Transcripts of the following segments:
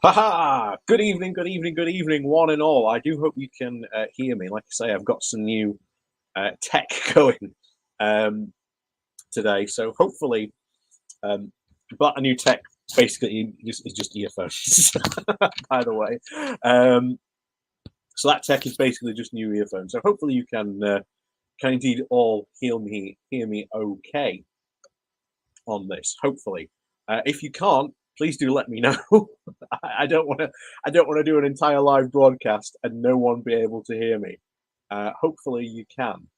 Haha! Good evening, good evening, one and all. I do hope you can hear me. Like I say, I've got some new tech going um, today, so hopefully, but a new tech basically is just earphones. By the way, so that tech is basically just new earphones. So hopefully you can indeed all hear me okay on this. Hopefully, if you can't, please do let me know. I don't want to. I don't want to do an entire live broadcast and no one be able to hear me. Hopefully, you can.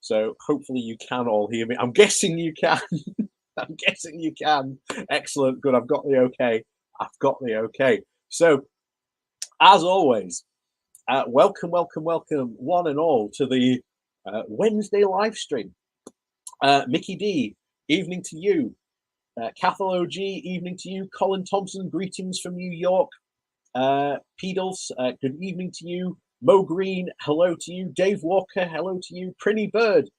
So hopefully you can all hear me. I'm guessing you can. I'm guessing you can. Excellent. Good. I've got the okay. I've got the okay. So as always, welcome, one and all, to the Wednesday live stream. Mickey D, evening to you. Cathal OG, evening to you. Colin Thompson, greetings from New York. Pedals, good evening to you. Mo Green, hello to you. Dave Walker, hello to you. Prinny Bird,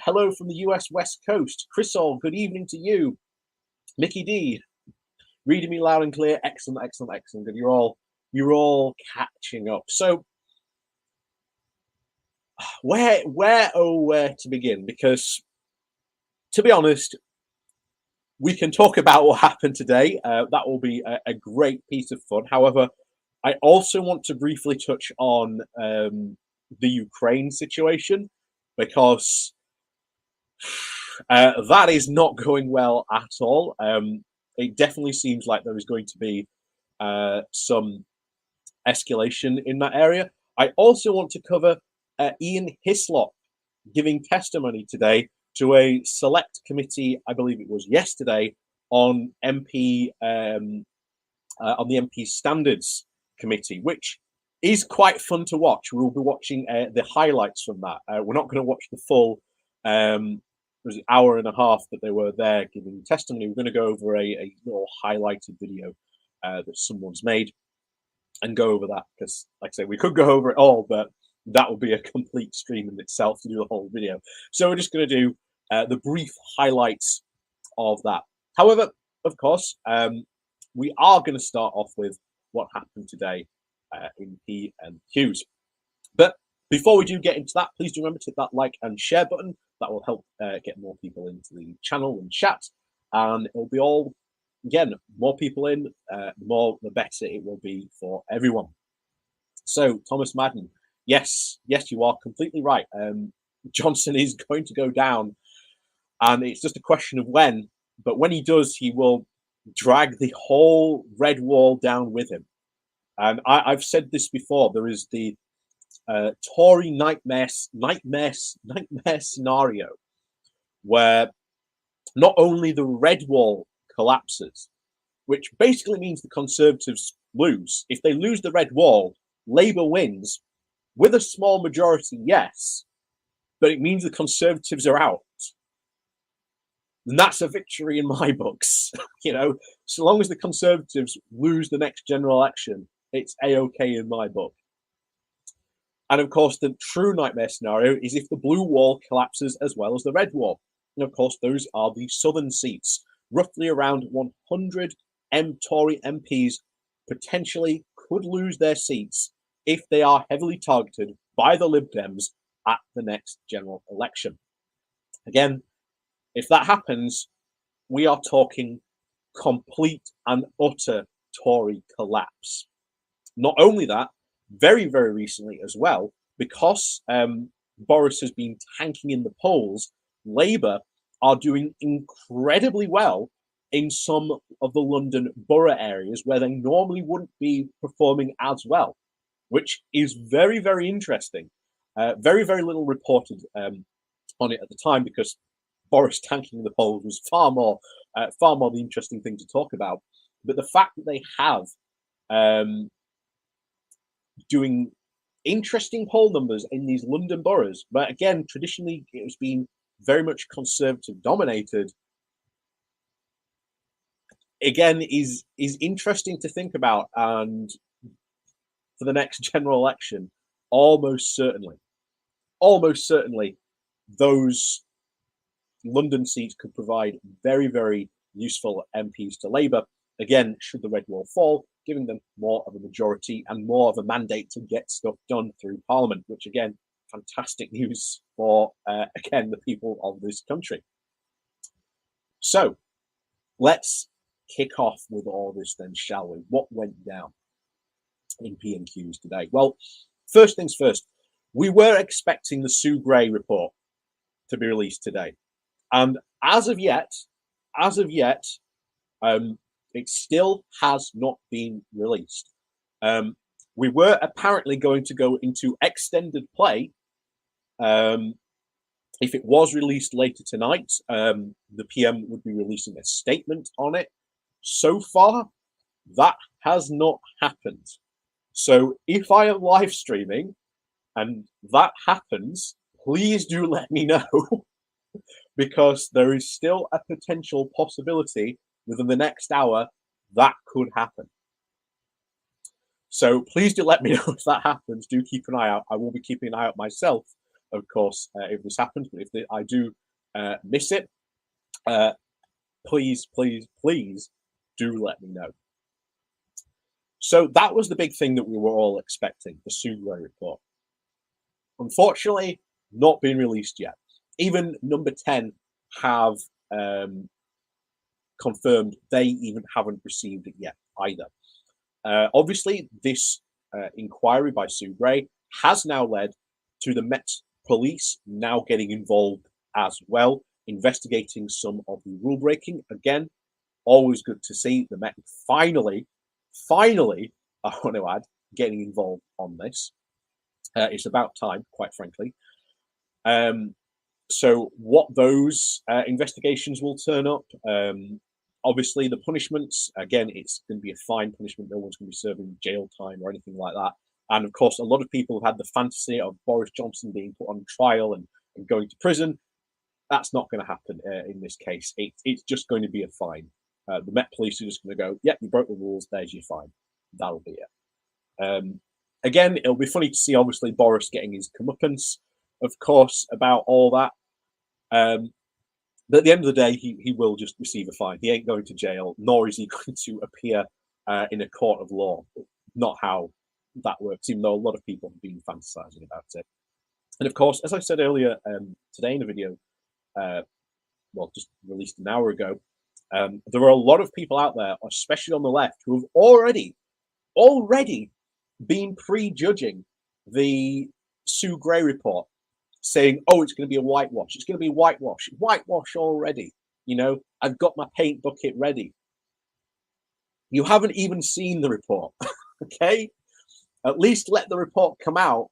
hello from the US West Coast. Chrisol, good evening to you. Mickey D, reading me loud and clear. Excellent, excellent, excellent. Good. You're all catching up. So where to begin? Because to be honest, we can talk about what happened today. That will be a great piece of fun. However, I also want to briefly touch on the Ukraine situation because that is not going well at all. It definitely seems like there is going to be some escalation in that area. I also want to cover Ian Hislop giving testimony today to a select committee, I believe it was yesterday, on on the MP standards committee, which is quite fun to watch. We'll be watching the highlights from that. We're not going to watch the full was an hour and a half that they were there giving testimony. We're going to go over a little highlighted video that someone's made and go over that because, like I say, we could go over it all, but that would be a complete stream in itself to do the whole video. So we're just going to do the brief highlights of that. However, of course, we are going to start off with what happened today in PMQs. But before we do get into that, please do remember to hit that like and share button. That will help get more people into the channel and chat. And it'll be all, again, more people in, the better it will be for everyone. So, Thomas Madden, yes, you are completely right. Johnson is going to go down, and it's just a question of when. But when he does, he will drag the whole red wall down with him. And I've said this before. There is the Tory nightmare scenario where not only the red wall collapses, which basically means the Conservatives lose. If they lose the red wall, Labour wins with a small majority, yes, but it means the Conservatives are out. And that's a victory in my books. So long as the Conservatives lose the next general election, it's a-okay in my book. And of course, the true nightmare scenario is if the blue wall collapses as well as the red wall. And of course, those are the southern seats. Roughly around 100 Tory MPs potentially could lose their seats if they are heavily targeted by the Lib Dems at the next general election. Again, if that happens, we are talking complete and utter Tory collapse. Not only that, very, very recently as well, because Boris has been tanking in the polls, Labour are doing incredibly well in some of the London borough areas where they normally wouldn't be performing as well, which is very, very interesting. Very, very little reported on it at the time because Boris tanking in the polls was far more the interesting thing to talk about. But the fact that they have doing interesting poll numbers in these London boroughs, but again, traditionally it has been very much Conservative dominated. Again, is interesting to think about, and for the next general election, almost certainly, those London seats could provide very, very useful MPs to Labour, again, should the red wall fall, giving them more of a majority and more of a mandate to get stuff done through Parliament, which, again, fantastic news for, again, the people of this country. So let's kick off with all this then, shall we? What went down in PMQs today? Well, first things first, we were expecting the Sue Gray report to be released today. And as of yet, it still has not been released. We were apparently going to go into extended play if it was released later tonight. The PM would be releasing a statement on it. So far, that has not happened. So if I am live streaming and that happens, please do let me know, because there is still a potential possibility within the next hour that could happen. So please do let me know if that happens. Do keep an eye out. I will be keeping an eye out myself, of course, if this happens. But if I do miss it, please do let me know. So that was the big thing that we were all expecting, the Sue Gray report. Unfortunately, not been released yet. Even Number 10 have confirmed they even haven't received it yet either. Obviously, this inquiry by Sue Gray has now led to the Met Police now getting involved as well, investigating some of the rule breaking. Again, always good to see the Met finally, I want to add, getting involved on this. It's about time, quite frankly. So what those investigations will turn up, obviously the punishments, again, it's going to be a fine punishment. No one's going to be serving jail time or anything like that. And of course, a lot of people have had the fantasy of Boris Johnson being put on trial and going to prison. That's not going to happen in this case. It's just going to be a fine. The Met Police are just going to go, yep, you broke the rules, there's your fine. That'll be it. Again, it'll be funny to see, obviously, Boris getting his comeuppance, of course, about all that. But at the end of the day, he will just receive a fine. He ain't going to jail, nor is he going to appear in a court of law. Not how that works, even though a lot of people have been fantasizing about it. And of course, as I said earlier today in a video, well, just released an hour ago, there are a lot of people out there, especially on the left, who have already been prejudging the Sue Gray report, saying, oh, it's going to be a whitewash. It's going to be whitewash already. You know, I've got my paint bucket ready. You haven't even seen the report, okay? At least let the report come out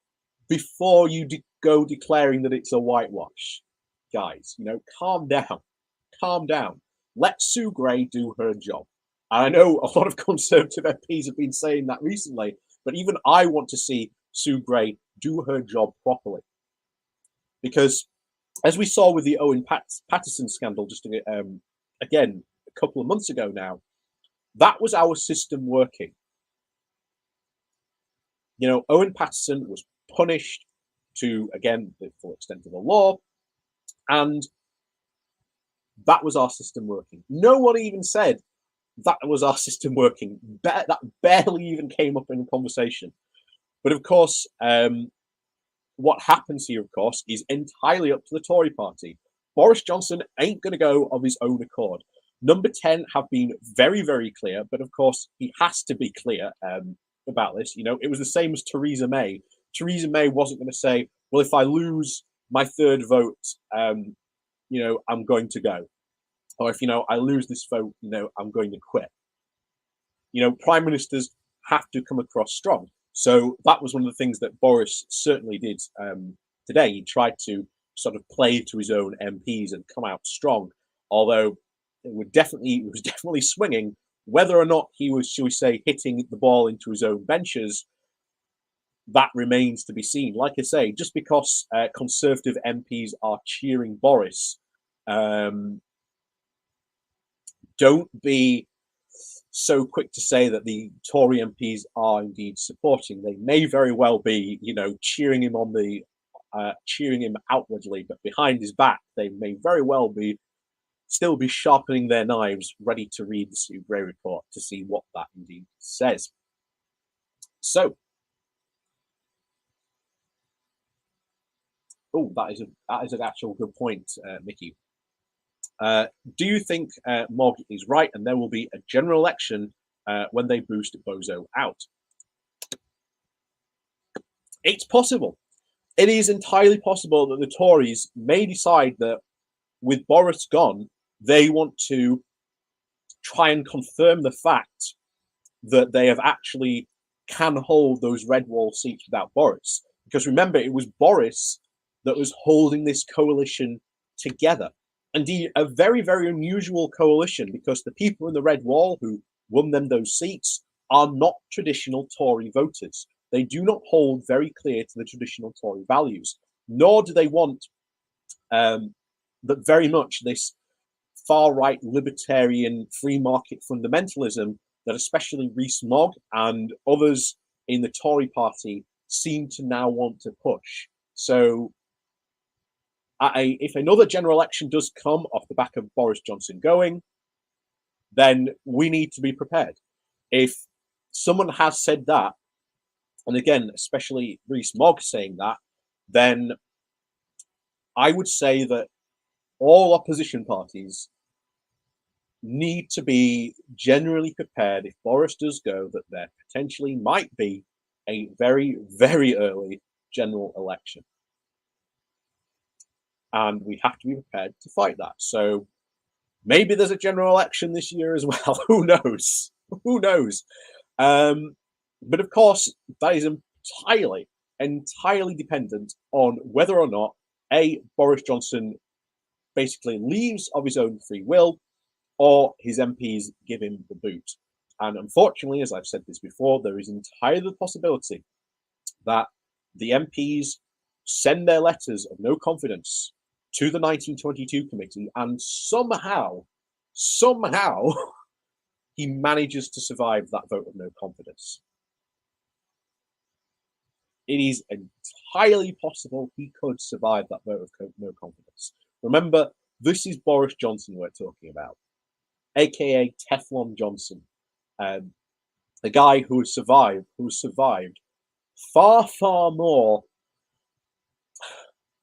before you go declaring that it's a whitewash. Guys, you know, calm down. Let Sue Gray do her job. And I know a lot of Conservative MPs have been saying that recently, but even I want to see Sue Gray do her job properly. Because as we saw with the Owen Paterson scandal just again a couple of months ago now, that was our system working. You know, Owen Paterson was punished to, again, the full extent of the law, and that was our system working. No one even said that was our system working. That barely even came up in the conversation. But of course, what happens here, of course, is entirely up to the Tory party. Boris Johnson ain't going to go of his own accord. Number 10 have been very, very clear, but of course, he has to be clear about this. You know, it was the same as Theresa May. Theresa May wasn't going to say, well, if I lose my third vote, you know, I'm going to go. Or if, you know, I lose this vote, you know, I'm going to quit. You know, prime ministers have to come across strong. So that was one of the things that Boris certainly did today. He tried to sort of play to his own MPs and come out strong, although it was definitely swinging. Whether or not he was, shall we say, hitting the ball into his own benches, that remains to be seen. Like I say, just because Conservative MPs are cheering Boris, don't be so quick to say that the Tory MPs are indeed supporting. They may very well be, you know, cheering him on the cheering him outwardly, but behind his back, they may very well be still be sharpening their knives, ready to read the Sue Gray report to see what that indeed says. So, that is an actual good point, Mickey. Do you think Mogg is right, and there will be a general election when they boost Bozo out? It's possible. It is entirely possible that the Tories may decide that with Boris gone, they want to try and confirm the fact that they have actually can hold those red wall seats without Boris. Because remember, it was Boris that was holding this coalition together. Indeed, a very, very unusual coalition, because the people in the red wall who won them those seats are not traditional Tory voters. They do not hold very clear to the traditional Tory values, nor do they want that very much this far-right libertarian free market fundamentalism that especially Rees-Mogg and others in the Tory party seem to now want to push. So if another general election does come off the back of Boris Johnson going, then we need to be prepared. If someone has said that, and again, especially Rees-Mogg saying that, then I would say that all opposition parties need to be generally prepared if Boris does go, that there potentially might be a very, very early general election. And we have to be prepared to fight that. So maybe there's a general election this year as well. Who knows? Who knows? But of course, that is entirely dependent on whether or not Boris Johnson basically leaves of his own free will, or his MPs give him the boot. And unfortunately, as I've said this before, there is entirely the possibility that the MPs send their letters of no confidence to the 1922 committee, and somehow, he manages to survive that vote of no confidence. It is entirely possible he could survive that vote of no confidence. Remember, this is Boris Johnson we're talking about, aka Teflon Johnson, a guy who has survived far, far more,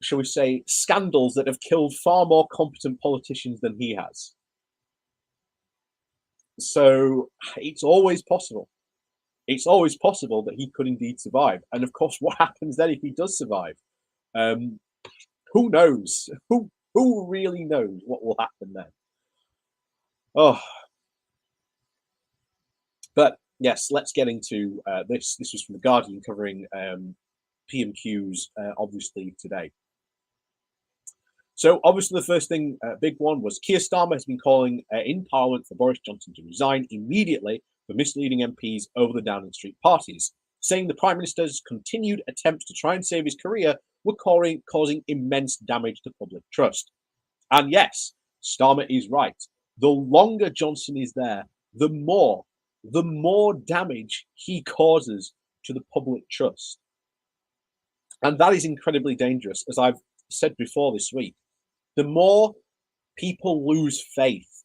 shall we say, scandals that have killed far more competent politicians than he has. So it's always possible. It's always possible that he could indeed survive. And of course, what happens then if he does survive? Who knows? Who really knows what will happen then? Oh, but yes, let's get into this. This was from The Guardian, covering PMQs, obviously, today. So obviously the first thing, big one, was Keir Starmer has been calling in Parliament for Boris Johnson to resign immediately for misleading MPs over the Downing Street parties, saying the Prime Minister's continued attempts to try and save his career were causing immense damage to public trust. And yes, Starmer is right. The longer Johnson is there, the more damage he causes to the public trust. And that is incredibly dangerous, as I've said before this week. The more people lose faith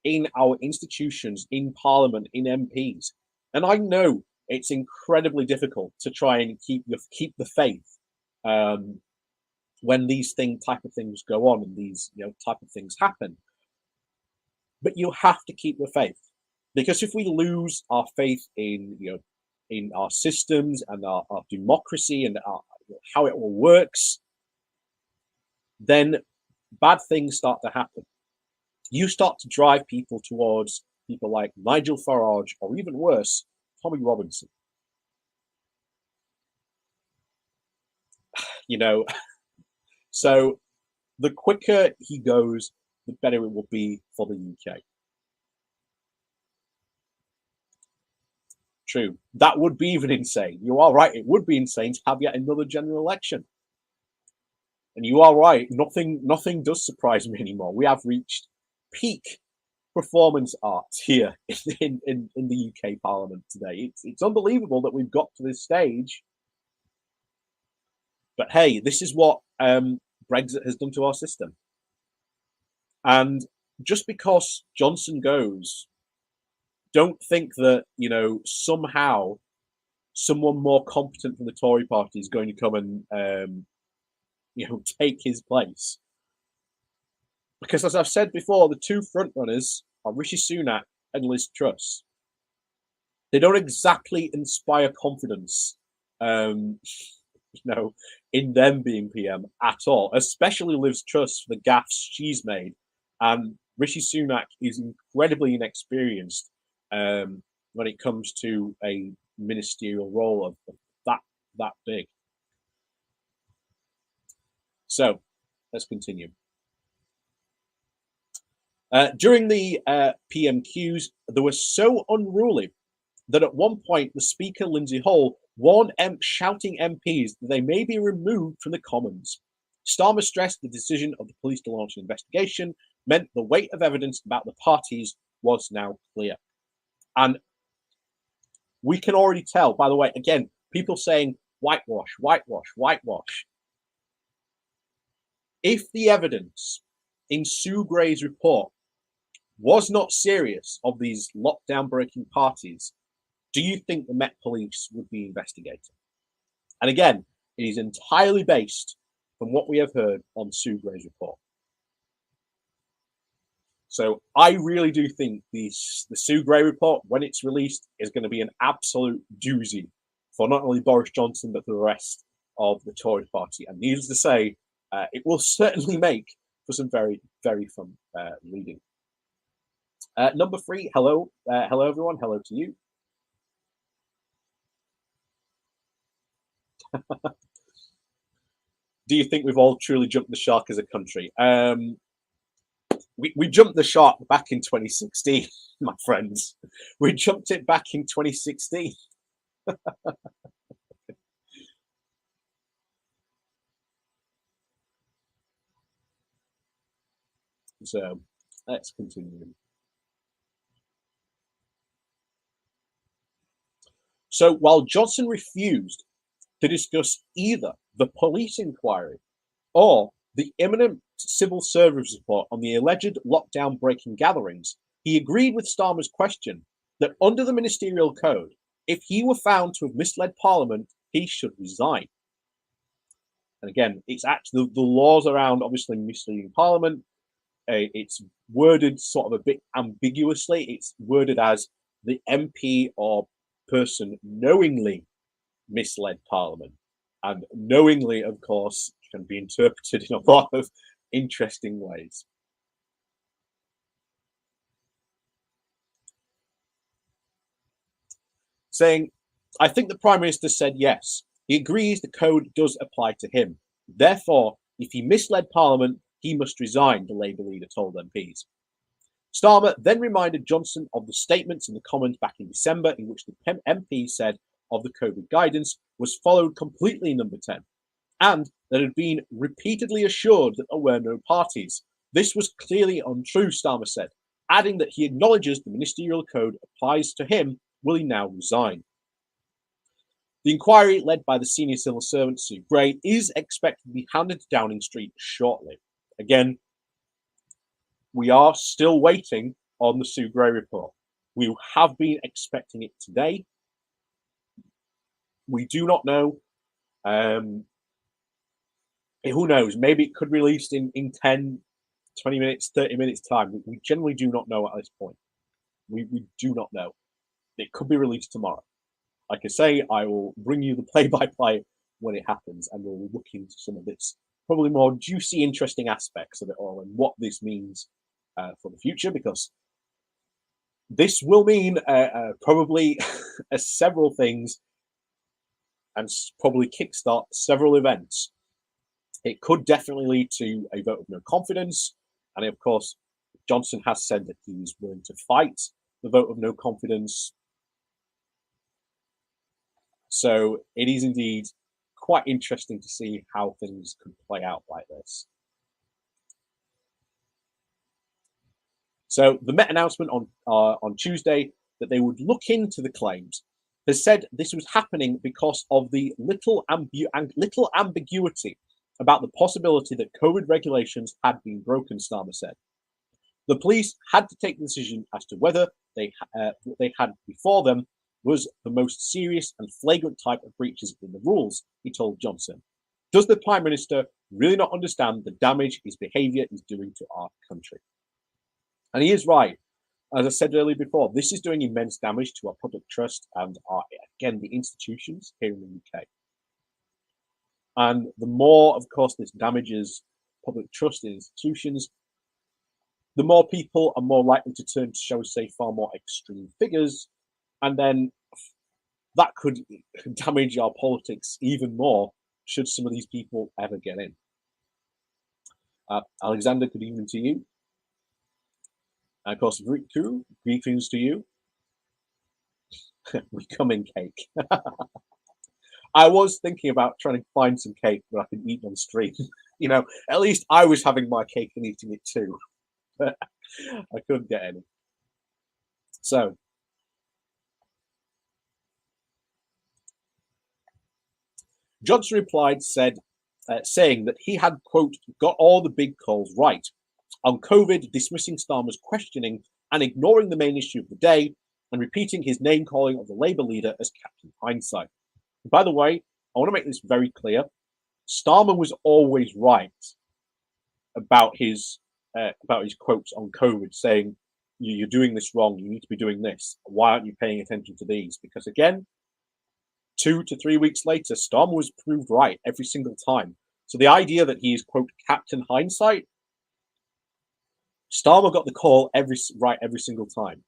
in our institutions, in Parliament, in MPs, and I know it's incredibly difficult to try and keep the faith when these type of things go on and these type of things happen. But you have to keep the faith, because if we lose our faith in in our systems and our democracy and how it all works, then bad things start to happen. You start to drive people towards people like Nigel Farage, or even worse, Tommy Robinson. So the quicker he goes, the better it will be for the UK. True. That would be even insane. You are right. It would be insane to have yet another general election. And you are right. Nothing does surprise me anymore. We have reached peak performance art here in the UK Parliament today. It's unbelievable that we've got to this stage. But hey, this is what Brexit has done to our system. And just because Johnson goes, don't think that, somehow someone more competent from the Tory party is going to come and, take his place. Because as I've said before, the two frontrunners are Rishi Sunak and Liz Truss. They don't exactly inspire confidence, in them being PM at all, especially Liz Truss for the gaffes she's made. And Rishi Sunak is incredibly inexperienced when it comes to a ministerial role of that big. So let's continue. During the PMQs, they were so unruly that at one point the Speaker, Lindsay Hall, warned shouting MPs that they may be removed from the Commons. Starmer stressed the decision of the police to launch an investigation meant the weight of evidence about the parties was now clear. And we can already tell, by the way, again, people saying whitewash, whitewash, whitewash. If the evidence in Sue Gray's report was not serious of these lockdown breaking parties, do you think the Met Police would be investigating? And again, it is entirely based from what we have heard on Sue Gray's report. So I really do think the Sue Gray report, when it's released, is going to be an absolute doozy for not only Boris Johnson, but for the rest of the Tory party. And needless to say, it will certainly make for some very, very fun reading. Number 3, hello. Hello, everyone. Hello to you. Do you think we've all truly jumped the shark as a country? We jumped the shark back in 2016, my friends. We jumped it back in 2016. So let's continue. So while Johnson refused to discuss either the police inquiry or the imminent civil service report on the alleged lockdown breaking gatherings, he agreed with Starmer's question that under the ministerial code, if he were found to have misled Parliament, he should resign. And again, it's actually the laws around obviously misleading Parliament. It's worded sort of a bit ambiguously. It's worded as the MP or person knowingly misled Parliament. And knowingly, of course, can be interpreted in a lot of interesting ways. Saying, I think the Prime Minister said yes. He agrees the code does apply to him. Therefore, if he misled Parliament, he must resign, the Labour leader told MPs. Starmer then reminded Johnson of the statements in the Commons back in December in which the MP said of the COVID guidance was followed completely in number 10, and that had been repeatedly assured that there were no parties. This was clearly untrue, Starmer said, adding that he acknowledges the ministerial code applies to him. Will he now resign? The inquiry, led by the senior civil servant Sue Gray, is expected to be handed to Downing Street shortly. Again, we are still waiting on the Sue Gray report. We have been expecting it today. We do not know. Who knows? Maybe it could be released in 10, 20 minutes, 30 minutes time. We generally do not know at this point. We do not know. It could be released tomorrow. Like I say, I will bring you the play-by-play when it happens, and we'll look into some of this probably more juicy, interesting aspects of it all and what this means for the future, because this will mean probably several things and probably kickstart several events. It could definitely lead to a vote of no confidence. And of course, Johnson has said that he is willing to fight the vote of no confidence. So it is indeed quite interesting to see how things could play out like this. So the Met announcement on Tuesday that they would look into the claims has said this was happening because of the little ambiguity about the possibility that COVID regulations had been broken, Starmer said. The police had to take the decision as to whether what they had before them was the most serious and flagrant type of breaches in the rules, he told Johnson. Does the Prime Minister really not understand the damage his behaviour is doing to our country? And he is right. As I said earlier before, this is doing immense damage to our public trust and the institutions here in the UK. And the more, of course, this damages public trust in institutions, the more people are more likely to turn to, shall we say, far more extreme figures. And then that could damage our politics even more should some of these people ever get in. Alexander, good evening to you. And of course, Riku, greetings to you. We come in cake. I was thinking about trying to find some cake that I could eat on stream. You know, at least I was having my cake and eating it too. But I couldn't get any. So, Johnson replied, saying that he had, quote, got all the big calls right on COVID, dismissing Starmer's questioning and ignoring the main issue of the day, and repeating his name calling of the Labour leader as Captain Hindsight. And by the way, I want to make this very clear. Starmer was always right about his quotes on COVID, saying, you're doing this wrong, you need to be doing this. Why aren't you paying attention to these? Because again, 2 to 3 weeks later, Starmer was proved right every single time. So the idea that he is, quote, Captain Hindsight, Starmer got the call every single time.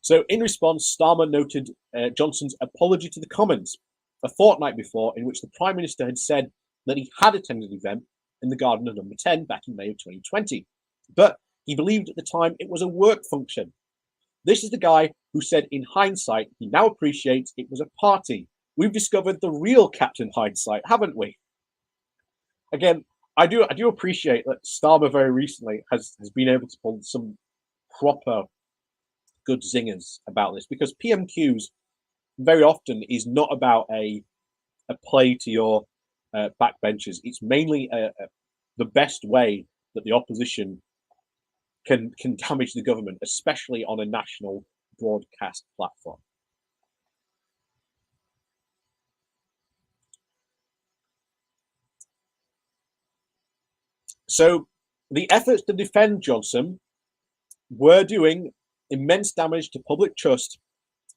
So in response, Starmer noted Johnson's apology to the Commons a fortnight before, in which the Prime Minister had said that he had attended an event in the garden of Number 10 back in May of 2020. But he believed at the time it was a work function. This is the guy who said in hindsight, he now appreciates it was a party. We've discovered the real Captain Hindsight, haven't we? Again, I do appreciate that Starmer very recently has been able to pull some proper good zingers about this, because PMQs very often is not about a play to your backbenchers. It's mainly the best way that the opposition can damage the government, especially on a national broadcast platform. So the efforts to defend Johnson were doing immense damage to public trust,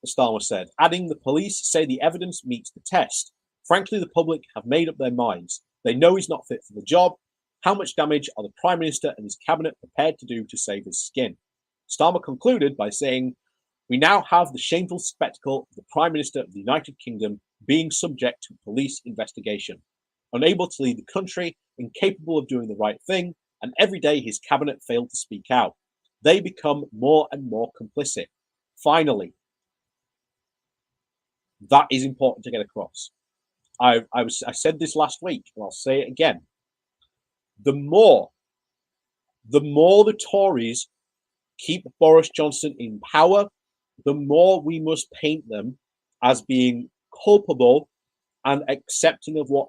Starmer said, adding the police say the evidence meets the test. Frankly, the public have made up their minds. They know he's not fit for the job. How much damage are the Prime Minister and his cabinet prepared to do to save his skin? Starmer concluded by saying, we now have the shameful spectacle of the Prime Minister of the United Kingdom being subject to police investigation, unable to lead the country, incapable of doing the right thing, and every day his cabinet failed to speak out. They become more and more complicit. Finally, that is important to get across. I said this last week, and I'll say it again. The more the Tories keep Boris Johnson in power, the more we must paint them as being culpable and accepting of what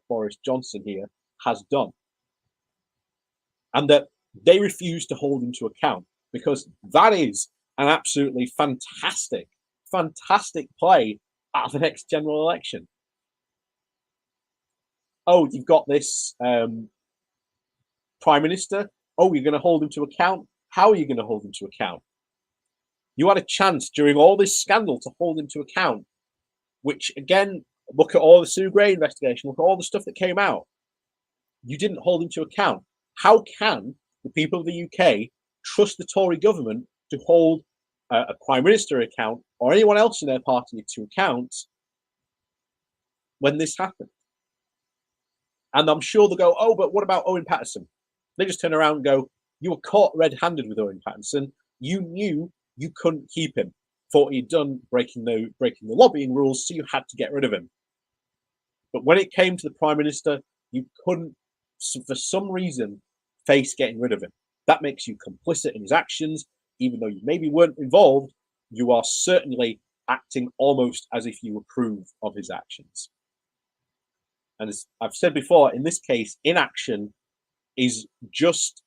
Boris Johnson here has done, and that they refuse to hold him to account, because that is an absolutely fantastic play at the next general election. Oh, you've got this Prime Minister. Oh, you're going to hold him to account. How are you going to hold him to account? You had a chance during all this scandal to hold him to account, which, again, look at all the Sue Gray investigation, look at all the stuff that came out. You didn't hold him to account. How can the people of the UK trust the Tory government to hold a Prime Minister account or anyone else in their party to account when this happened? And I'm sure they'll go, oh, but what about Owen Paterson? They just turn around and go, you were caught red-handed with Owen Paterson. You knew you couldn't keep him for what he'd done breaking the lobbying rules, so you had to get rid of him. But when it came to the Prime Minister, you couldn't, for some reason, face getting rid of him. That makes you complicit in his actions. Even though you maybe weren't involved, you are certainly acting almost as if you approve of his actions. And as I've said before, in this case, inaction is just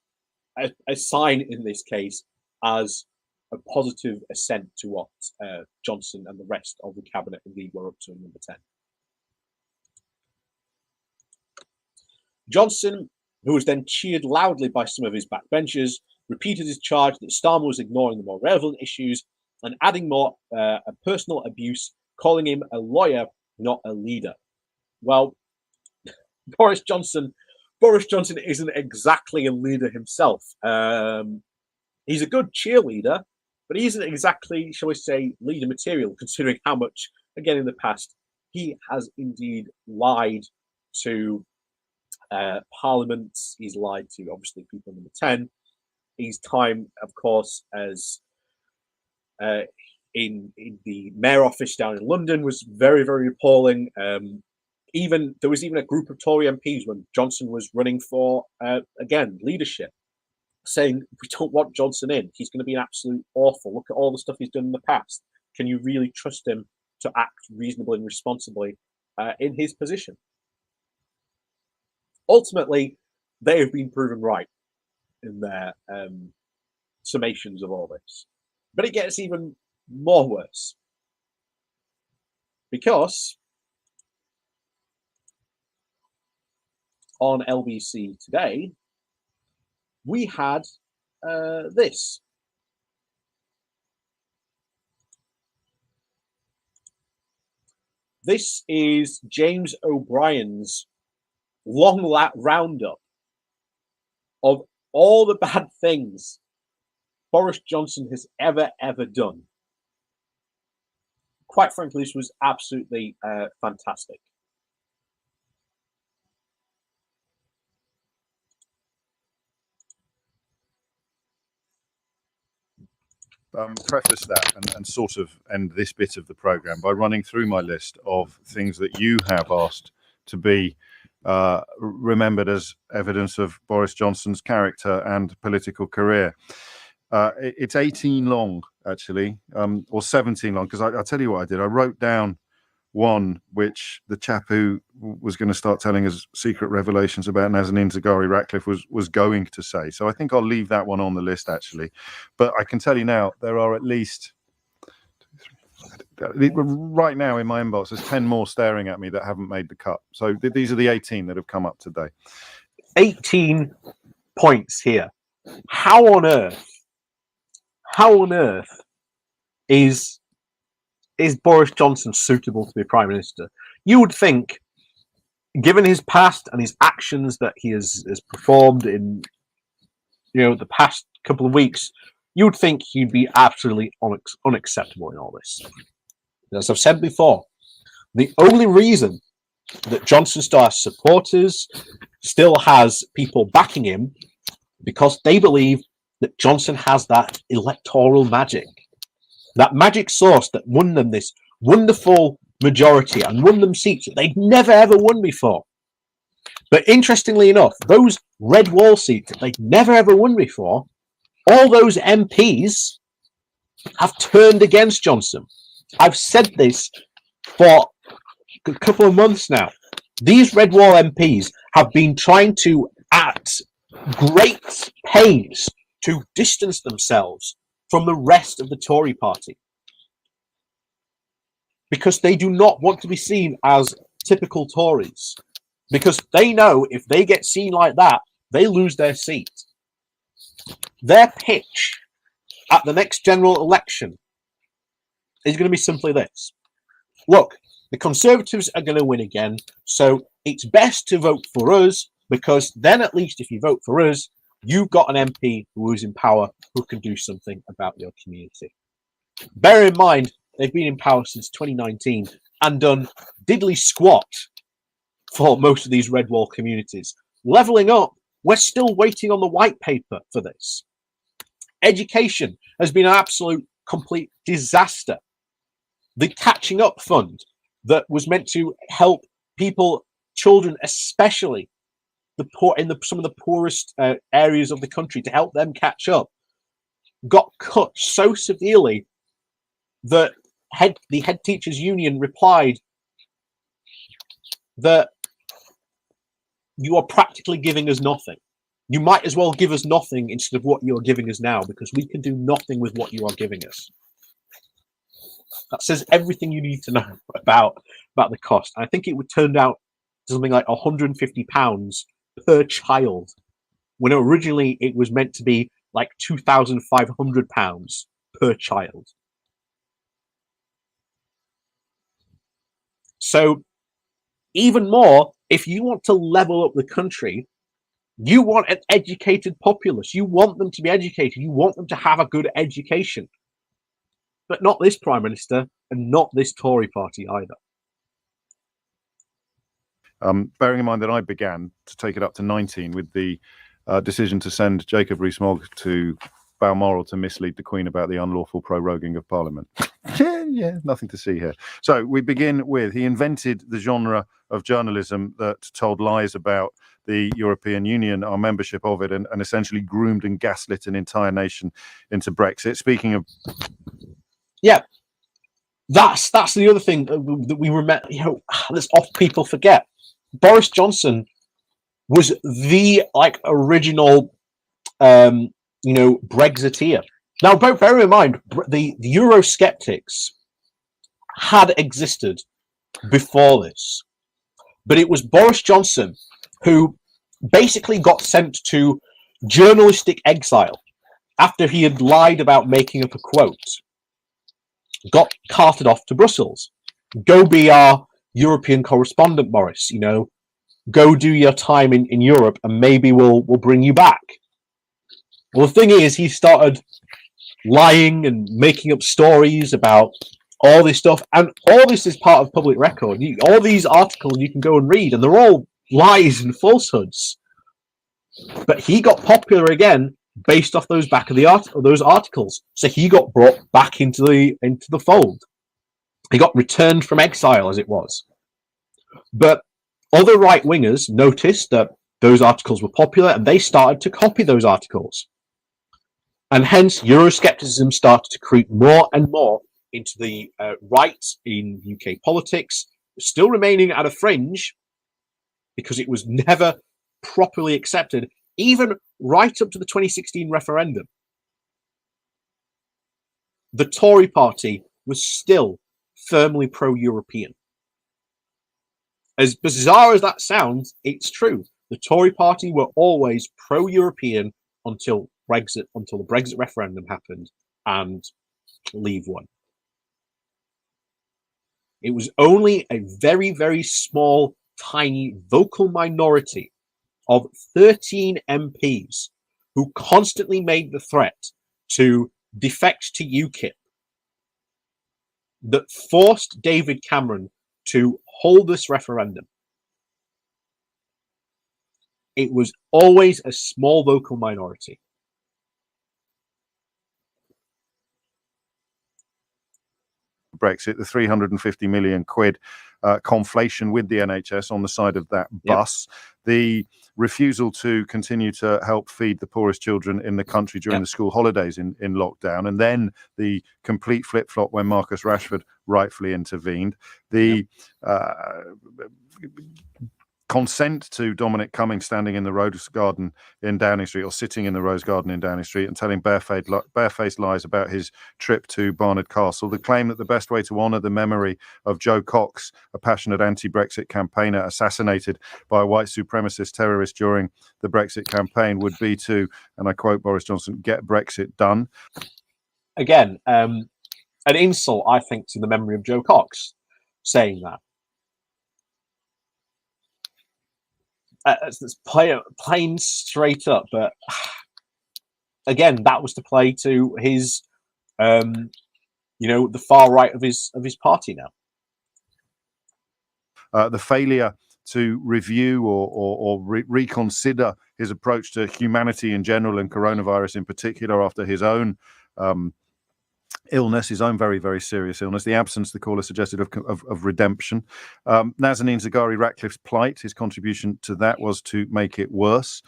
a sign in this case as a positive assent to what Johnson and the rest of the cabinet indeed were up to in number 10. Johnson, who was then cheered loudly by some of his backbenchers, repeated his charge that Starmer was ignoring the more relevant issues and adding more personal abuse, calling him a lawyer, not a leader. Well, Boris Johnson isn't exactly a leader himself. He's a good cheerleader, but he isn't exactly, shall we say, leader material, considering how much, again, in the past, he has indeed lied to Parliament. He's lied to, obviously, people number 10. His time, of course, as in the mayor office down in London was very, very appalling. There was even a group of Tory MPs when Johnson was running for, again, leadership, saying, we don't want Johnson in. He's going to be an absolute awful. Look at all the stuff he's done in the past. Can you really trust him to act reasonably and responsibly in his position? Ultimately, they have been proven right in their summations of all this. But it gets even more worse. Because on LBC today, we had this. This is James O'Brien's long roundup of all the bad things Boris Johnson has ever done. Quite frankly, this was absolutely fantastic. Preface that and sort of end this bit of the programme by running through my list of things that you have asked to be remembered as evidence of Boris Johnson's character and political career. It's 18 long, actually, or 17 long, because I'll tell you what I did. I wrote down one which the chap who was going to start telling us secret revelations about Nazanin Zaghari-Ratcliffe was going to say. So I think I'll leave that one on the list, actually. But I can tell you now, there are at least, right now in my inbox, there's 10 more staring at me that haven't made the cut. So these are the 18 that have come up today. 18 points here. How on earth is Boris Johnson suitable to be Prime Minister? You would think, given his past and his actions that he has performed in the past couple of weeks, you would think he'd be absolutely unacceptable in all this. As I've said before, the only reason that Johnson still has supporters, still has people backing him, because they believe that Johnson has that electoral magic. That magic sauce that won them this wonderful majority and won them seats that they'd never ever won before. But interestingly enough, those red wall seats that they'd never ever won before, all those MPs have turned against Johnson. I've said this for a couple of months now. These red wall MPs have been trying to, at great pains, to distance themselves from the rest of the Tory party, because they do not want to be seen as typical Tories, because they know if they get seen like that, they lose their seat. Their pitch at the next general election is going to be simply this. Look, the Conservatives are going to win again, so it's best to vote for us, because then at least if you vote for us, you've got an MP who is in power who can do something about your community. Bear in mind, they've been in power since 2019 and done diddly squat for most of these red wall communities. Levelling up, we're still waiting on the white paper for this. Education has been an absolute complete disaster. The catching up fund that was meant to help people, children especially, the poor in some of the poorest areas of the country, to help them catch up, got cut so severely that the head teachers union replied that you are practically giving us nothing. You might as well give us nothing instead of what you're giving us now, because we can do nothing with what you are giving us. That says everything you need to know about the cost. I think it would turn out something like £150 per child, when originally it was meant to be like £2,500 per child. So even more, if you want to level up the country, you want an educated populace. You want them to be educated. You want them to have a good education. But not this Prime Minister and not this Tory party either. Bearing in mind that I began to take it up to 19 with the decision to send Jacob Rees-Mogg to Balmoral to mislead the Queen about the unlawful proroguing of Parliament. Yeah, nothing to see here. So we begin with, he invented the genre of journalism that told lies about the European Union, our membership of it, and essentially groomed and gaslit an entire nation into Brexit. Speaking of... Yeah, that's the other thing that we remember, that's often people forget. Boris Johnson was the original Brexiteer. Now, bear in mind, the Eurosceptics had existed before this, but it was Boris Johnson who basically got sent to journalistic exile after he had lied about making up a quote, got carted off to Brussels. Go be our European correspondent, Boris, go do your time in Europe and maybe we'll bring you back. Well, the thing is, he started lying and making up stories about all this stuff, and all this is part of public record. All these articles you can go and read, and they're all lies and falsehoods. But he got popular again based off those those articles. So he got brought back into the fold. He got returned from exile, as it was. But other right wingers noticed that those articles were popular, and they started to copy those articles. And hence, Euroscepticism started to creep more and more into the right in UK politics, still remaining at a fringe because it was never properly accepted, even right up to the 2016 referendum. The Tory party was still firmly pro-European. As bizarre as that sounds, it's true. The Tory party were always pro-European until the Brexit referendum happened and Leave won. It was only a very, very small, tiny, vocal minority of 13 MPs who constantly made the threat to defect to UKIP that forced David Cameron to hold this referendum. It was always a small vocal minority. Brexit, the 350 million quid conflation with the NHS on the side of that bus, the refusal to continue to help feed the poorest children in the country during the school holidays in lockdown, and then the complete flip-flop when Marcus Rashford rightfully intervened, the consent to Dominic Cummings standing in the Rose Garden in Downing Street, or sitting in the Rose Garden in Downing Street and telling barefaced lies about his trip to Barnard Castle, the claim that the best way to honour the memory of Joe Cox, a passionate anti-Brexit campaigner assassinated by a white supremacist terrorist during the Brexit campaign, would be to, and I quote Boris Johnson, get Brexit done. Again, an insult, I think, to the memory of Joe Cox saying that. It's plain straight up, but again, that was to play to his, the far right of his party now. The failure to review or reconsider his approach to humanity in general and coronavirus in particular after his own illness, his own very, very serious illness, the absence, the caller suggested, of redemption. Nazanin Zaghari Ratcliffe's plight, his contribution to that was to make it worse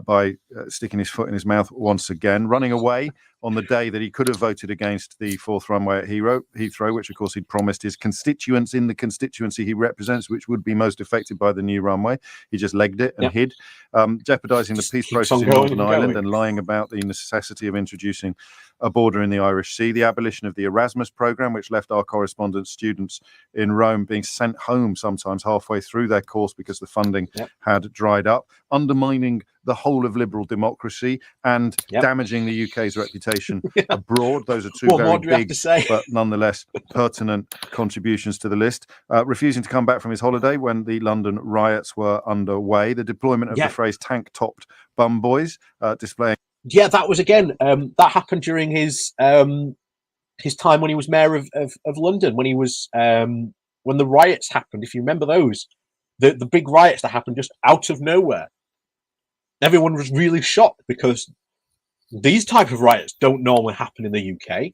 by sticking his foot in his mouth once again, running away on the day that he could have voted against the fourth runway at Heathrow, which of course he'd promised his constituents in the constituency he represents, which would be most affected by the new runway. He just legged it and hid, jeopardising the peace process in Northern Ireland and lying about the necessity of introducing a border in the Irish Sea, the abolition of the Erasmus programme, which left our correspondence students in Rome being sent home sometimes halfway through their course because the funding had dried up, undermining the whole of liberal democracy and damaging the UK's reputation abroad. Those are two very big but nonetheless pertinent contributions to the list. Refusing to come back from his holiday when the London riots were underway, the deployment of the phrase tank-topped bum boys, displaying... Yeah, that was, again, that happened during his time when he was mayor of London, when he was when the riots happened. If you remember those, the big riots that happened just out of nowhere. Everyone was really shocked because these type of riots don't normally happen in the UK.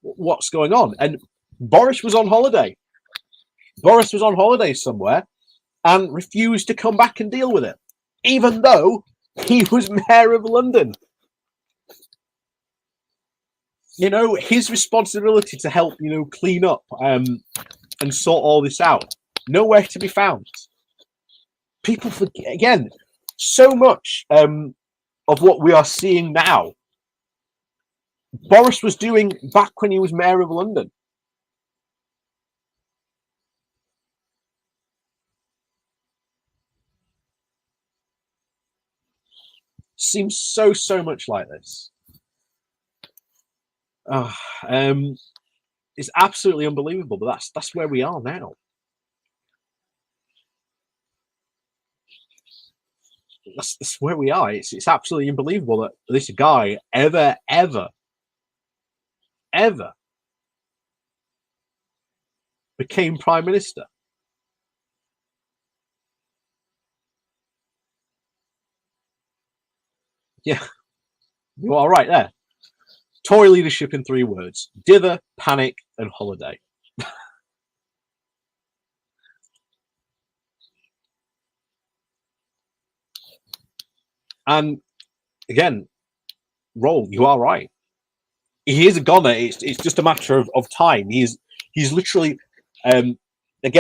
What's going on? And Boris was on holiday. Boris was on holiday somewhere and refused to come back and deal with it, even though he was mayor of London. You know, his responsibility to help, you know, clean up and sort all this out, nowhere to be found. People forget, again, so much of what we are seeing now, Boris was doing back when he was mayor of London. Seems so much like this. It's absolutely unbelievable, but that's where we are now. That's where we are. It's absolutely unbelievable that this guy ever became prime minister. Yeah, you are right there. Tory leadership in 3 words: dither, panic, and holiday. And again, Roll, you are right. He is a goner. It's just a matter of time. He's literally, again,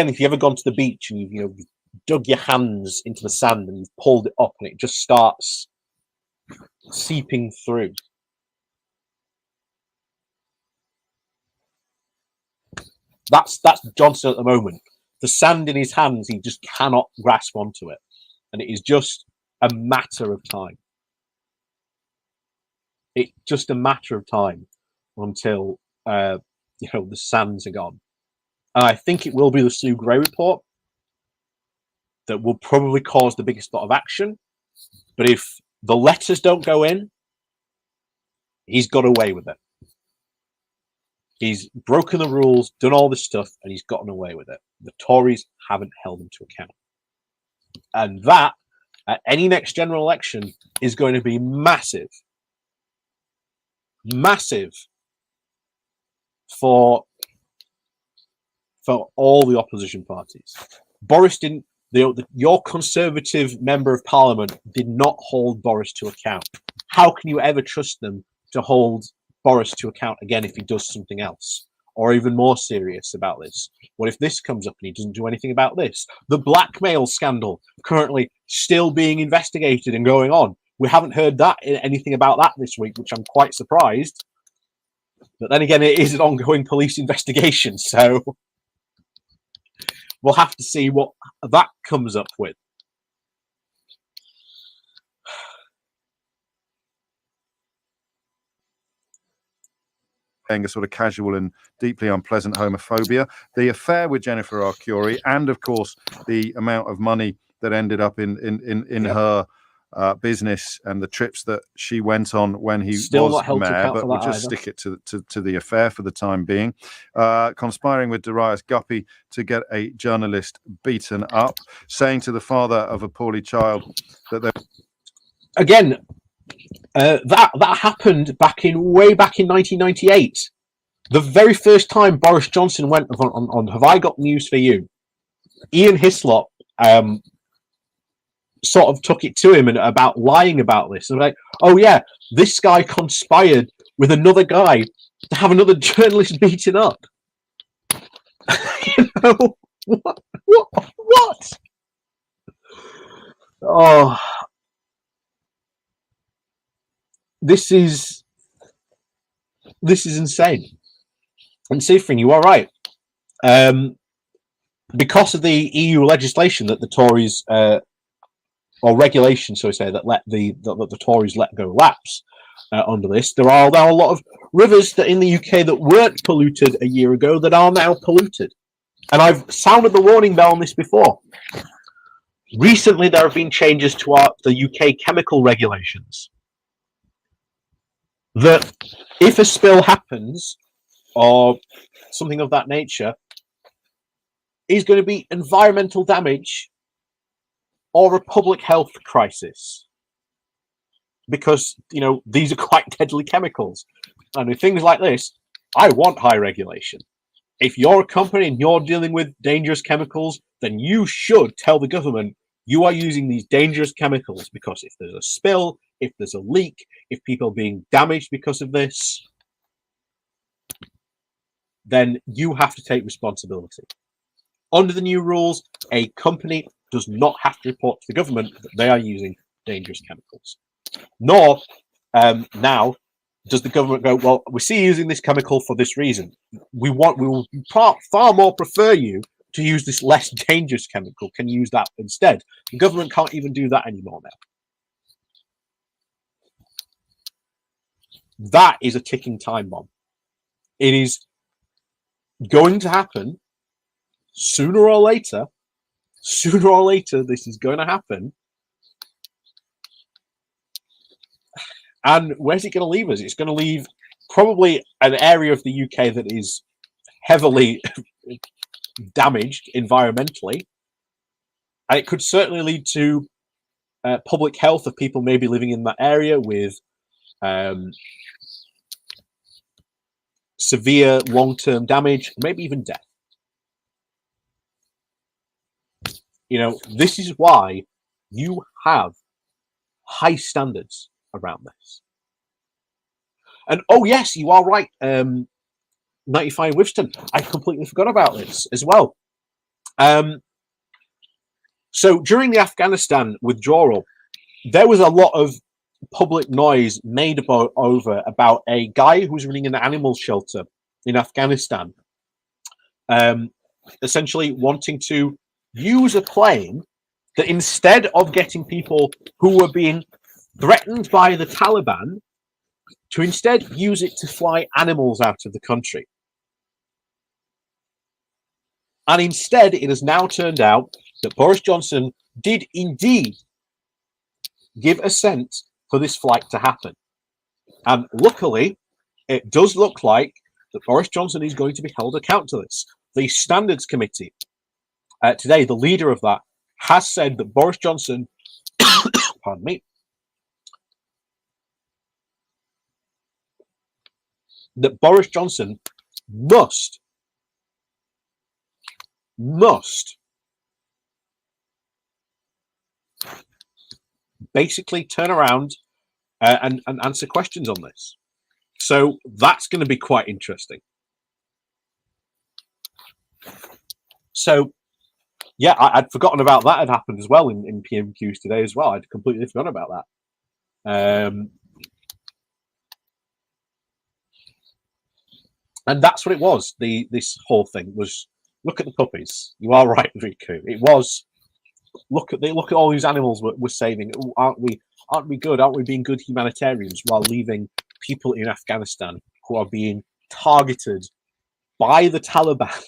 if you ever gone to the beach and you've dug your hands into the sand and you've pulled it up and it just starts seeping through. That's Johnson at the moment. The sand in his hands, he just cannot grasp onto it, and it is just a matter of time. It's just a matter of time until the sands are gone. And I think it will be the Sue Gray report that will probably cause the biggest lot of action. But if the letters don't go in, he's got away with it. He's broken the rules, done all this stuff, and he's gotten away with it. The Tories haven't held him to account. And that, at any next general election, is going to be massive. Massive for all the opposition parties. Boris didn't, your Conservative member of Parliament did not hold Boris to account. How can you ever trust them to hold Boris to account again if he does something else, or even more serious about this? What if this comes up and he doesn't do anything about this? The blackmail scandal currently still being investigated and going on. We haven't heard anything about that this week, which I'm quite surprised. But then again, it is an ongoing police investigation, so we'll have to see what that comes up with. A sort of casual and deeply unpleasant homophobia, the affair with Jennifer Arcuri, and of course the amount of money that ended up in her business and the trips that she went on when he was mayor. But we'll just stick it to the affair for the time being. Conspiring with Darius Guppy to get a journalist beaten up, saying to the father of a poorly child that they... Again, that happened way back in 1998. The very first time Boris Johnson went on Have I Got News for You, Ian Hislop sort of took it to him and about lying about this. And like, oh yeah, this guy conspired with another guy to have another journalist beaten up. You know, what? Oh, this is insane. And Seifring, you are right. Because of the EU legislation that the Tories, or regulation, so to say, that the Tories let go lapse under this, there are now a lot of rivers that in the UK that weren't polluted a year ago that are now polluted. And I've sounded the warning bell on this before. Recently, there have been changes to the UK chemical regulations that if a spill happens or something of that nature, is going to be environmental damage or a public health crisis, because these are quite deadly chemicals. And with things like this, I want high regulation. If you're a company and you're dealing with dangerous chemicals, then you should tell the government you are using these dangerous chemicals, because if there's a spill, if there's a leak, if people are being damaged because of this, then you have to take responsibility. Under the new rules, a company does not have to report to the government that they are using dangerous chemicals. Nor now does the government go, well, we see you using this chemical for this reason. We will far more prefer you to use this less dangerous chemical. Can you use that instead? The government can't even do that anymore now. That is a ticking time bomb. It is going to happen sooner or later. Sooner or later, this is going to happen. And where's it going to leave us? It's going to leave probably an area of the UK that is heavily damaged environmentally. And it could certainly lead to public health of people maybe living in that area with severe long-term damage, maybe even death. This is why you have high standards around this. And oh yes, you are right, 95 Wivston, I completely forgot about this as well. So during the Afghanistan withdrawal, there was a lot of public noise made about a guy who was running an animal shelter in Afghanistan, essentially wanting to use a plane that, instead of getting people who were being threatened by the Taliban, to instead use it to fly animals out of the country. And instead, it has now turned out that Boris Johnson did indeed give assent for this flight to happen. And luckily, it does look like that Boris Johnson is going to be held account to this. The Standards Committee, today, the leader of that, has said that Boris Johnson, pardon me, that Boris Johnson must basically turn around and answer questions on this. So that's going to be quite interesting. So, yeah, I'd forgotten about that had happened as well in PMQs today as well. I'd completely forgotten about that. And that's what it was. This whole thing was, look at the puppies. You are right, Riku. It was, look at all these animals we're saving. Ooh, aren't we good? Aren't we being good humanitarians while leaving people in Afghanistan who are being targeted by the Taliban?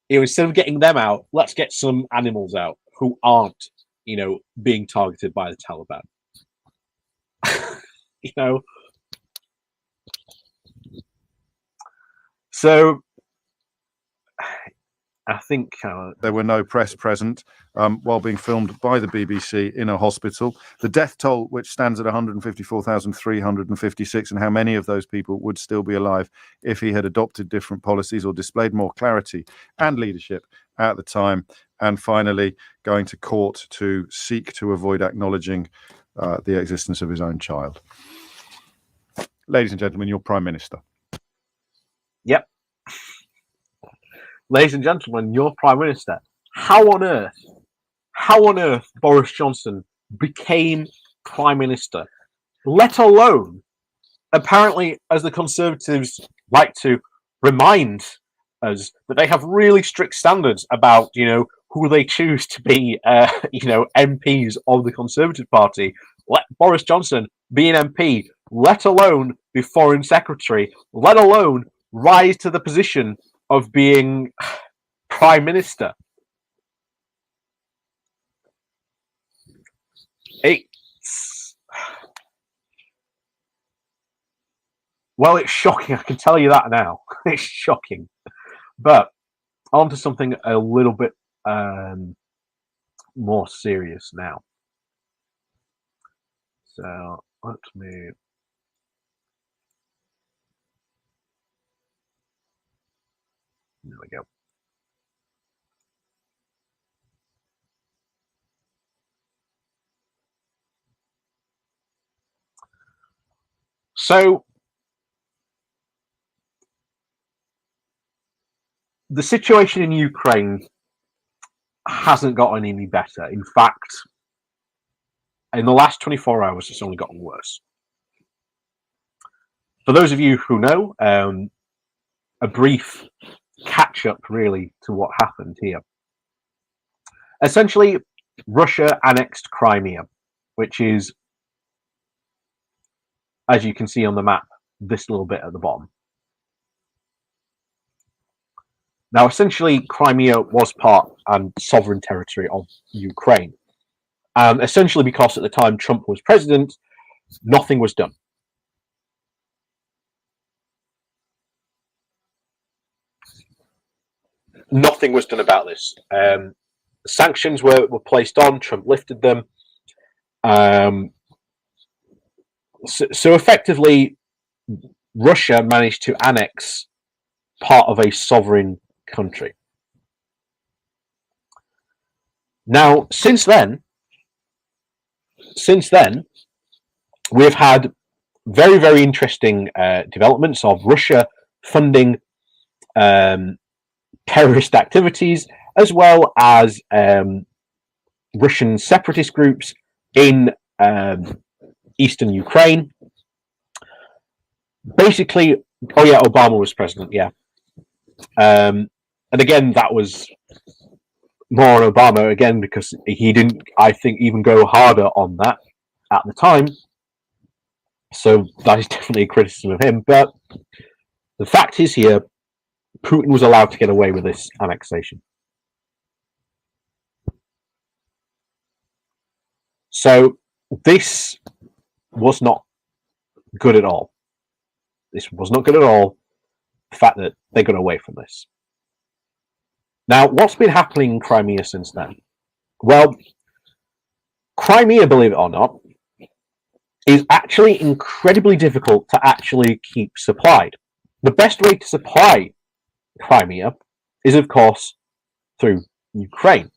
Instead of getting them out, let's get some animals out who aren't, being targeted by the Taliban. So I think there were no press present while being filmed by the BBC in a hospital. The death toll, which stands at 154,356, and how many of those people would still be alive if he had adopted different policies or displayed more clarity and leadership at the time. And finally, going to court to seek to avoid acknowledging the existence of his own child. Ladies and gentlemen, your Prime Minister. Yep. Ladies and gentlemen, your Prime Minister. How on earth Boris Johnson became Prime Minister, let alone, apparently, as the Conservatives like to remind us, that they have really strict standards about, who they choose to be, MPs of the Conservative Party. Let Boris Johnson be an MP, let alone be Foreign Secretary, let alone rise to the position of being Prime Minister. It's shocking. I can tell you that now. It's shocking. But on to something a little bit more serious now. So let me. There we go. So the situation in Ukraine hasn't gotten any better. In fact, in the last 24 hours, it's only gotten worse. For those of you who know, a brief catch-up, really, to what happened here. Essentially, Russia annexed Crimea, which is, as you can see on the map, this little bit at the bottom. Now, essentially, Crimea was part and sovereign territory of Ukraine. Essentially, because at the time Trump was president, nothing was done. Nothing was done about this. Sanctions were placed on. Trump lifted them. So effectively, Russia managed to annex part of a sovereign country. Now, since then, we've had very, very interesting developments of Russia funding terrorist activities, as well as Russian separatist groups in eastern Ukraine. Basically, Obama was president, yeah. And again, that was more on Obama, again, because he didn't, I think, even go harder on that at the time. So that is definitely a criticism of him. But the fact is here, Putin was allowed to get away with this annexation. So this was not good at all. This was not good at all, the fact that they got away from this. Now, what's been happening in Crimea since then? Well, Crimea, believe it or not, is actually incredibly difficult to actually keep supplied. The best way to supply Crimea is, of course, through Ukraine.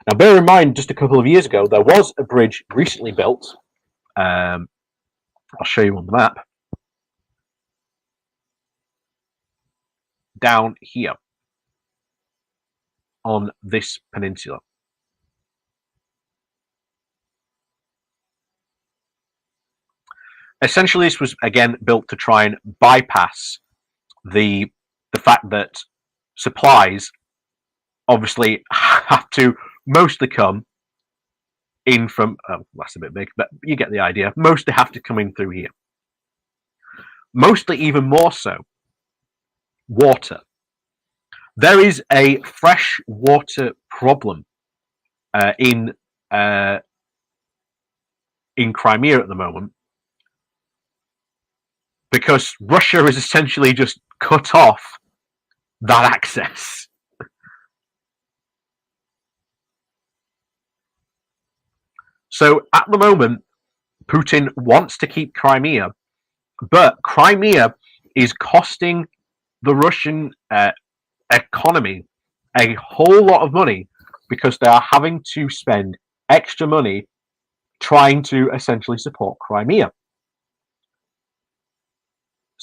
Now, bear in mind, just a couple of years ago, there was a bridge recently built. I'll show you on the map. Down here on this peninsula. Essentially, this was again built to try and bypass the fact that supplies obviously have to mostly come in from, that's a bit big, but you get the idea. Mostly have to come in through here. Mostly, even more so, water. There is a fresh water problem in Crimea at the moment, because Russia is essentially just cut off that access. So at the moment, Putin wants to keep Crimea, but Crimea is costing the Russian economy a whole lot of money, because they are having to spend extra money trying to essentially support Crimea.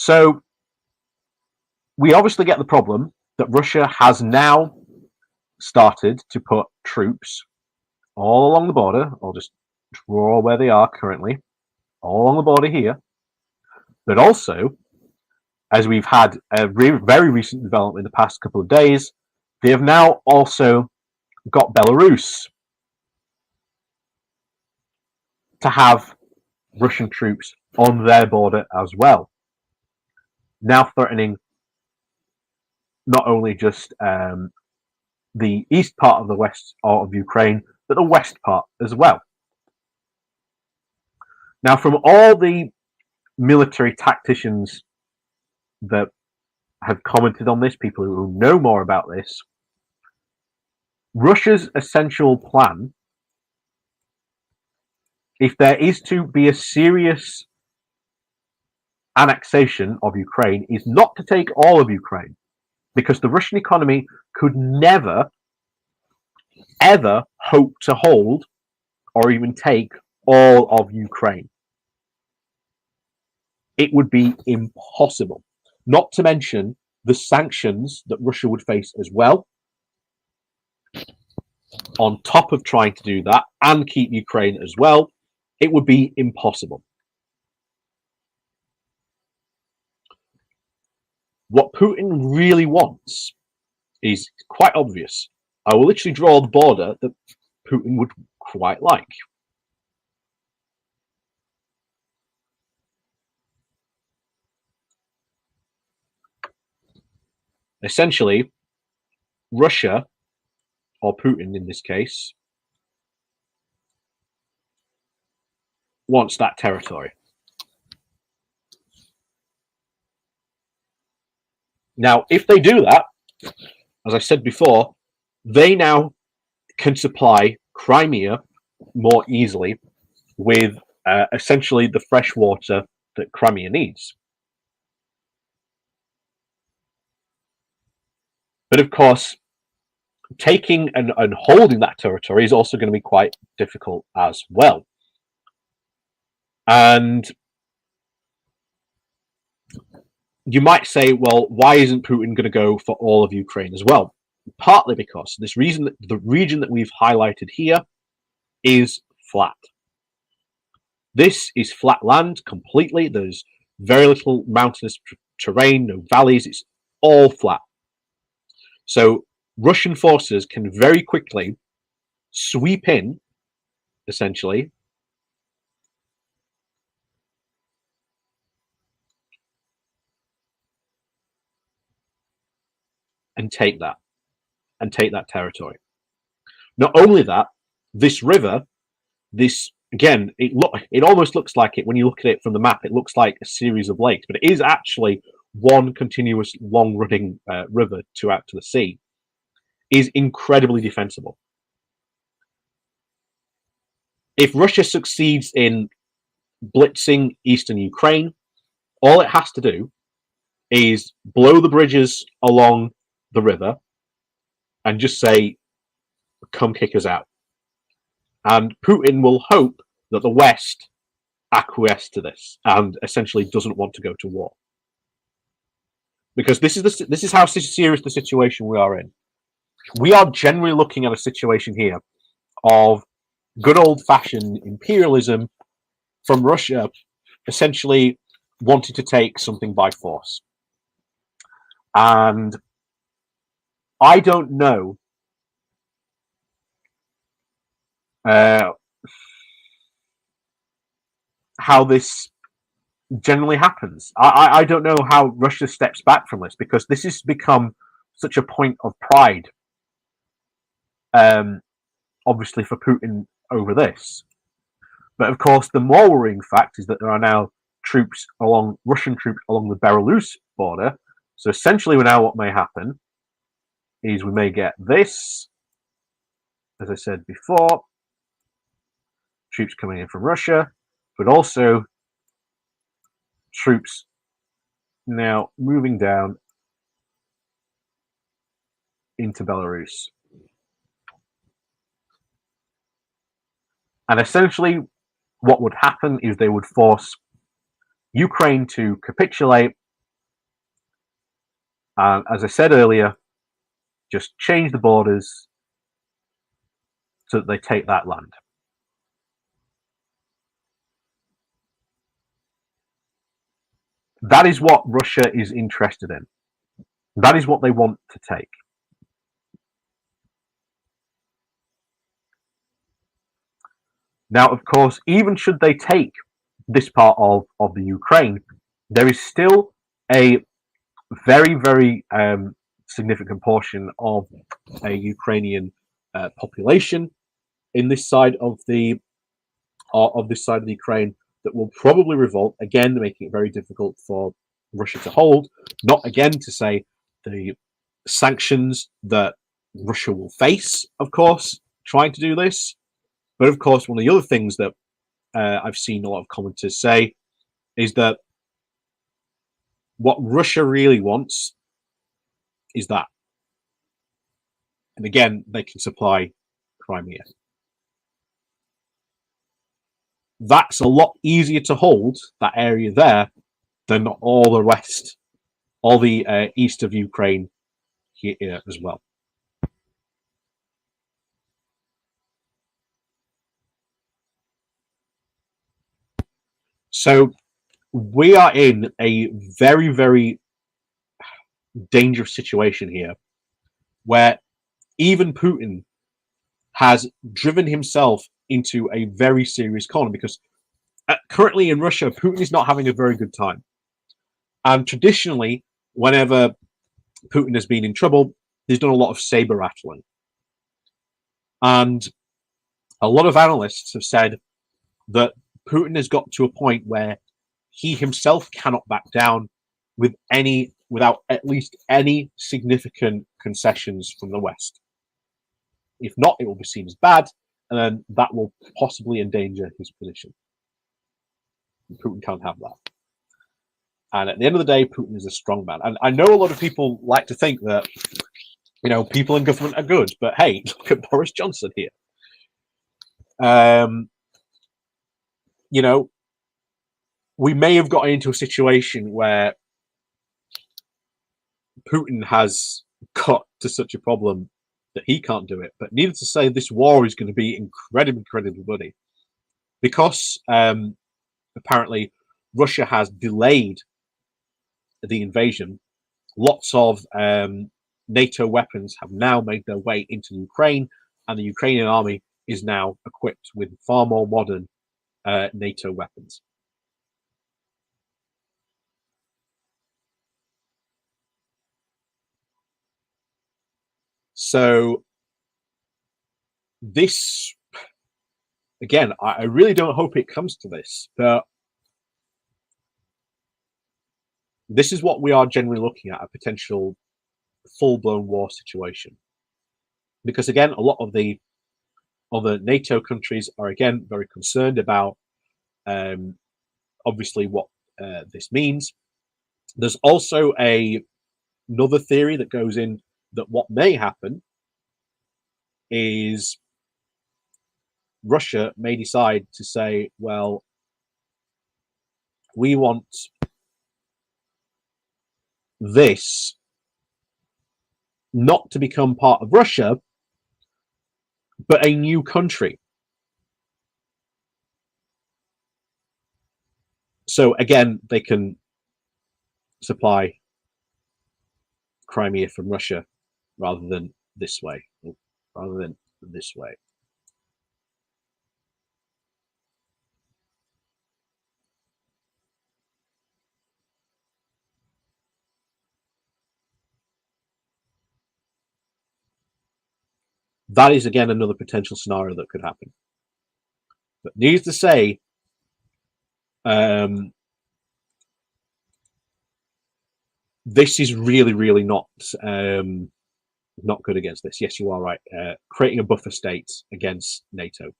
So we obviously get the problem that Russia has now started to put troops all along the border. I'll just draw where they are currently, all along the border here. But also, as we've had a very recent development in the past couple of days, they have now also got Belarus to have Russian troops on their border as well, now threatening not only just the east part of the west of Ukraine, but the west part as well. Now, from all the military tacticians that have commented on this, people who know more about this, Russia's essential plan, if there is to be a serious annexation of Ukraine, is not to take all of Ukraine, because the Russian economy could never, ever hope to hold or even take all of Ukraine. It would be impossible, not to mention the sanctions that Russia would face as well, on top of trying to do that and keep Ukraine as well. It would be impossible. What Putin really wants is quite obvious. I will literally draw the border that Putin would quite like. Essentially, Russia, or Putin in this case, wants that territory. Now, if they do that, as I said before, they now can supply Crimea more easily with essentially the fresh water that Crimea needs. But of course, taking and holding that territory is also going to be quite difficult as well. And you might say, well, why isn't Putin going to go for all of Ukraine as well? Partly because the region that we've highlighted here is flat. This is flat land completely. There's very little mountainous terrain, no valleys. It's all flat. So Russian forces can very quickly sweep in, essentially, and take that territory. Not only that, this river, this again, it almost looks like it when you look at it from the map. It looks like a series of lakes, but it is actually one continuous long-running river out to the sea. Is incredibly defensible. If Russia succeeds in blitzing eastern Ukraine, all it has to do is blow the bridges along the river and just say, come kick us out. And Putin will hope that the West acquiesce to this and essentially doesn't want to go to war. Because this is how serious the situation we are in. We are generally looking at a situation here of good old-fashioned imperialism from Russia essentially wanting to take something by force. And I don't know how this generally happens. I don't know how Russia steps back from this, because this has become such a point of pride, obviously, for Putin over this. But of course, the more worrying fact is that there are now Russian troops along the Belarus border. So essentially, now what may happen is we may get this, as I said before, troops coming in from Russia, but also troops now moving down into Belarus. And essentially, what would happen is they would force Ukraine to capitulate And as I said earlier, just change the borders so that they take that land. That is what Russia is interested in. That is what they want to take. Now, of course, even should they take this part of the Ukraine, there is still a very, very significant portion of a Ukrainian population in this side of the Ukraine that will probably revolt, again making it very difficult for Russia to hold. Not again to say the sanctions that Russia will face, of course, trying to do this, but of course one of the other things that I've seen a lot of commenters say is that what Russia really wants is that, and again they can supply Crimea. That's a lot easier to hold, that area there, than all the west, all the east of Ukraine here as well. So we are in a very, very dangerous situation here, where even Putin has driven himself into a very serious corner, because currently in Russia, Putin is not having a very good time. And traditionally, whenever Putin has been in trouble, he's done a lot of saber rattling. And a lot of analysts have said that Putin has got to a point where he himself cannot back down without at least any significant concessions from the West. If not, it will be seen as bad, and then that will possibly endanger his position. Putin can't have that. And at the end of the day, Putin is a strong man. And I know a lot of people like to think that, people in government are good, but hey, look at Boris Johnson here. We may have gotten into a situation where Putin has got to such a problem that he can't do it. But needless to say, this war is going to be incredibly, incredibly bloody, because apparently Russia has delayed the invasion. Lots of NATO weapons have now made their way into Ukraine, and the Ukrainian army is now equipped with far more modern NATO weapons. So this, again, I really don't hope it comes to this, but this is what we are generally looking at, a potential full-blown war situation. Because again, a lot of the other NATO countries are again very concerned about obviously what this means. There's also another theory that goes in that what may happen is Russia may decide to say, well, we want this not to become part of Russia, but a new country. So again, they can supply Crimea from Russia rather than this way. That is again another potential scenario that could happen. But needless to say, this is really, really not good against this. Yes, you are right. Creating a buffer state against NATO.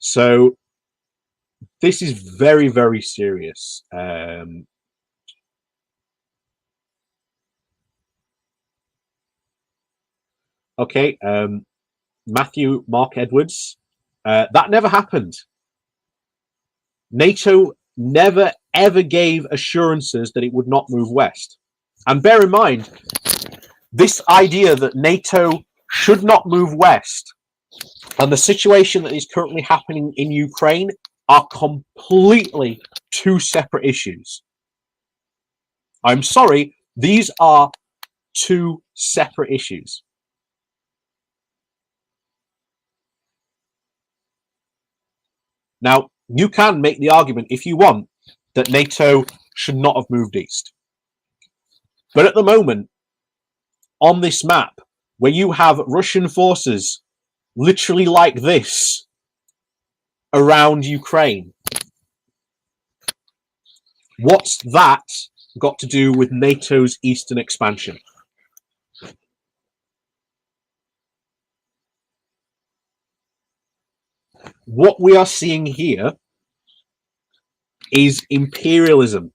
So This is very, very serious. Okay, Matthew Mark Edwards. That never happened. NATO never, ever gave assurances that it would not move west. And bear in mind, this idea that NATO should not move west and the situation that is currently happening in Ukraine are completely two separate issues. I'm sorry, these are two separate issues. Now, you can make the argument, if you want, that NATO should not have moved east. But at the moment, on this map, where you have Russian forces literally like this around Ukraine, what's that got to do with NATO's eastern expansion? What we are seeing here is imperialism.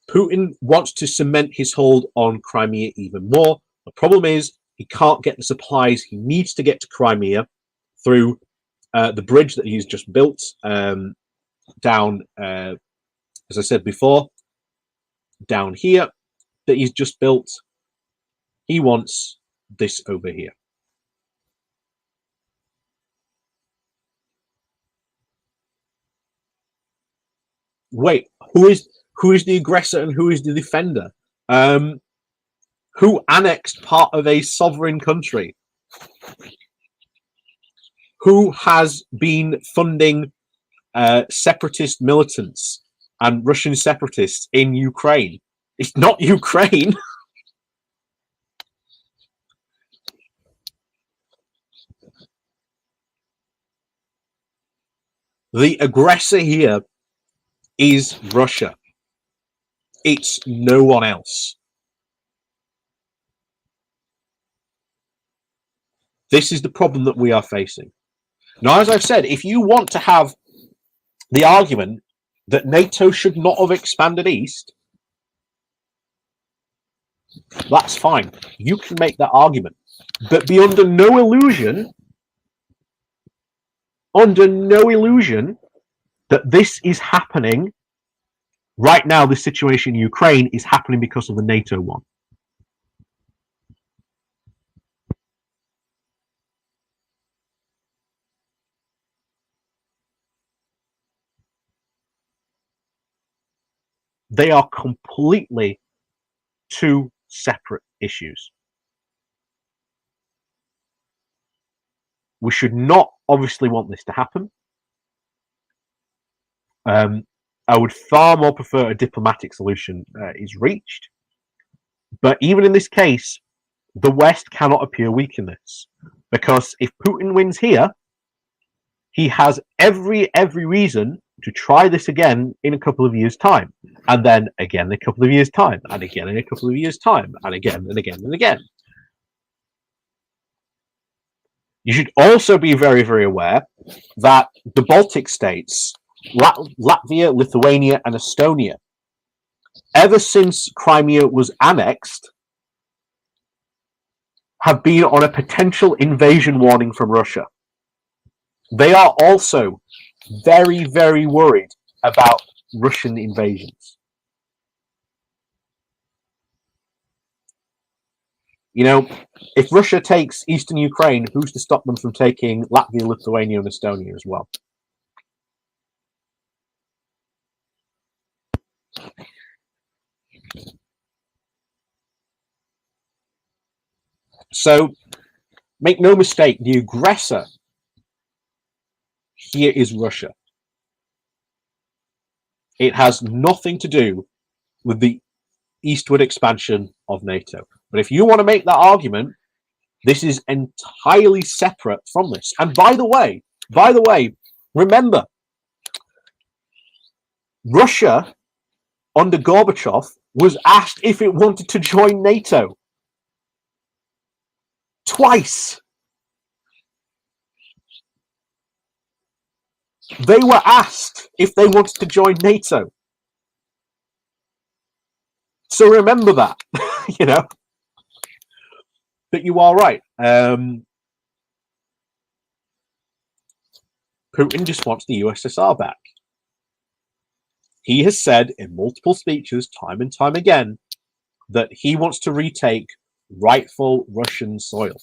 Putin wants to cement his hold on Crimea even more. The problem is he can't get the supplies he needs to get to Crimea through the bridge that he's just built down, as I said before, down here that he's just built. He wants this over here. Wait, who is the aggressor and who is the defender? Who annexed part of a sovereign country? Who has been funding separatist militants and Russian separatists in Ukraine? It's not Ukraine. The aggressor here is Russia. It's no one else. This is the problem that we are facing. Now, as I've said, if you want to have the argument that NATO should not have expanded east, that's fine. You can make that argument. But be under no illusion that this is happening right now. This situation in Ukraine is happening because of the NATO one. They are completely two separate issues. We should not obviously want this to happen. I would far more prefer a diplomatic solution is reached. But even in this case, the West cannot appear weak in this. Because if Putin wins here, he has every reason to try this again in a couple of years' time. And then again in a couple of years' time. And again in a couple of years' time. And again and again and again. You should also be very, very aware that the Baltic states, Latvia, Lithuania, and Estonia, ever since Crimea was annexed, have been on a potential invasion warning from Russia. They are also very, very worried about Russian invasions. You know, if Russia takes eastern Ukraine, who's to stop them from taking Latvia, Lithuania, and Estonia as well? So, make no mistake, the aggressor here is Russia. It has nothing to do with the eastward expansion of NATO. But if you want to make that argument, this is entirely separate from this. And by the way, remember, Russia under Gorbachev was asked if it wanted to join NATO. Twice. They were asked if they wanted to join NATO. So remember that, you know. But you are right. Putin just wants the USSR back. He has said in multiple speeches, time and time again, that he wants to retake rightful Russian soil.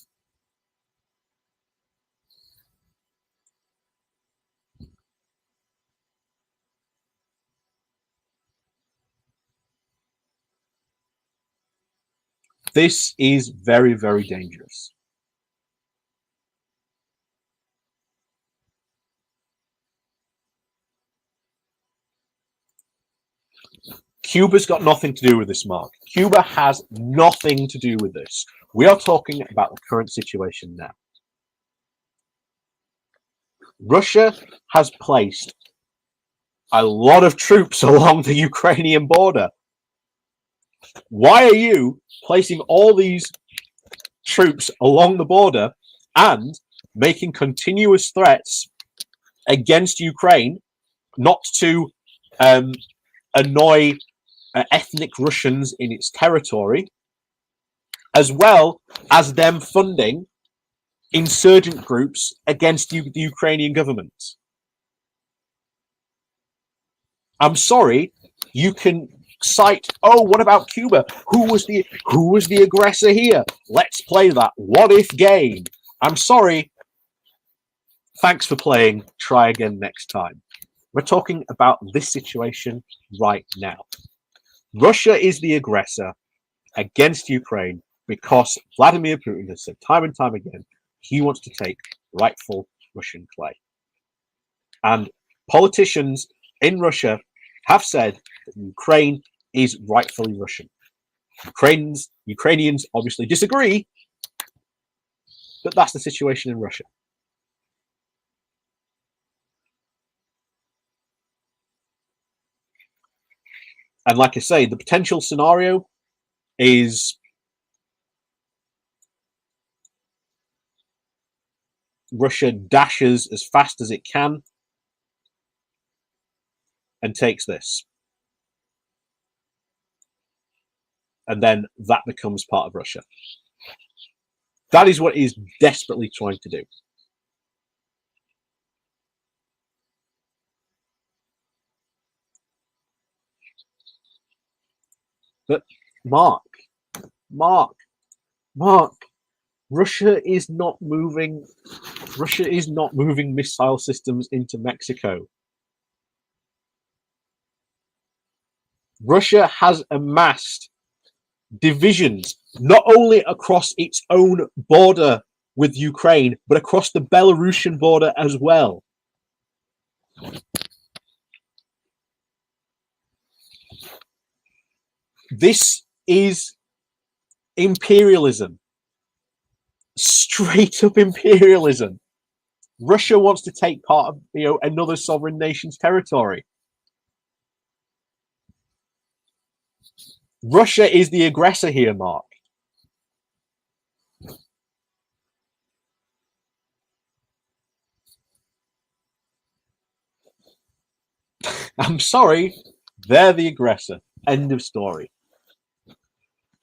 This is very, very dangerous. Cuba's got nothing to do with this, Mark. Cuba has nothing to do with this. We are talking about the current situation now. Russia has placed a lot of troops along the Ukrainian border. Why are you placing all these troops along the border and making continuous threats against Ukraine not to annoy ethnic Russians in its territory, as well as them funding insurgent groups against the Ukrainian government? I'm sorry, you can cite, oh, what about Cuba? Who was the aggressor here? Let's play that what if game. I'm sorry. Thanks for playing. Try again next time. We're talking about this situation right now. Russia is the aggressor against Ukraine because Vladimir Putin has said time and time again he wants to take rightful Russian clay. And politicians in Russia have said that Ukraine is rightfully Russian. Ukrainians obviously disagree, but that's the situation in Russia. And like I say, the potential scenario is Russia dashes as fast as it can and takes this. And then that becomes part of Russia. That is what it is desperately trying to do. But Mark, Russia is not moving missile systems into Mexico. Russia has amassed divisions not only across its own border with Ukraine, but across the Belarusian border as well. This is imperialism. Straight up imperialism. Russia wants to take part of another sovereign nation's territory. Russia is the aggressor here, Mark. I'm sorry, they're the aggressor. End of story.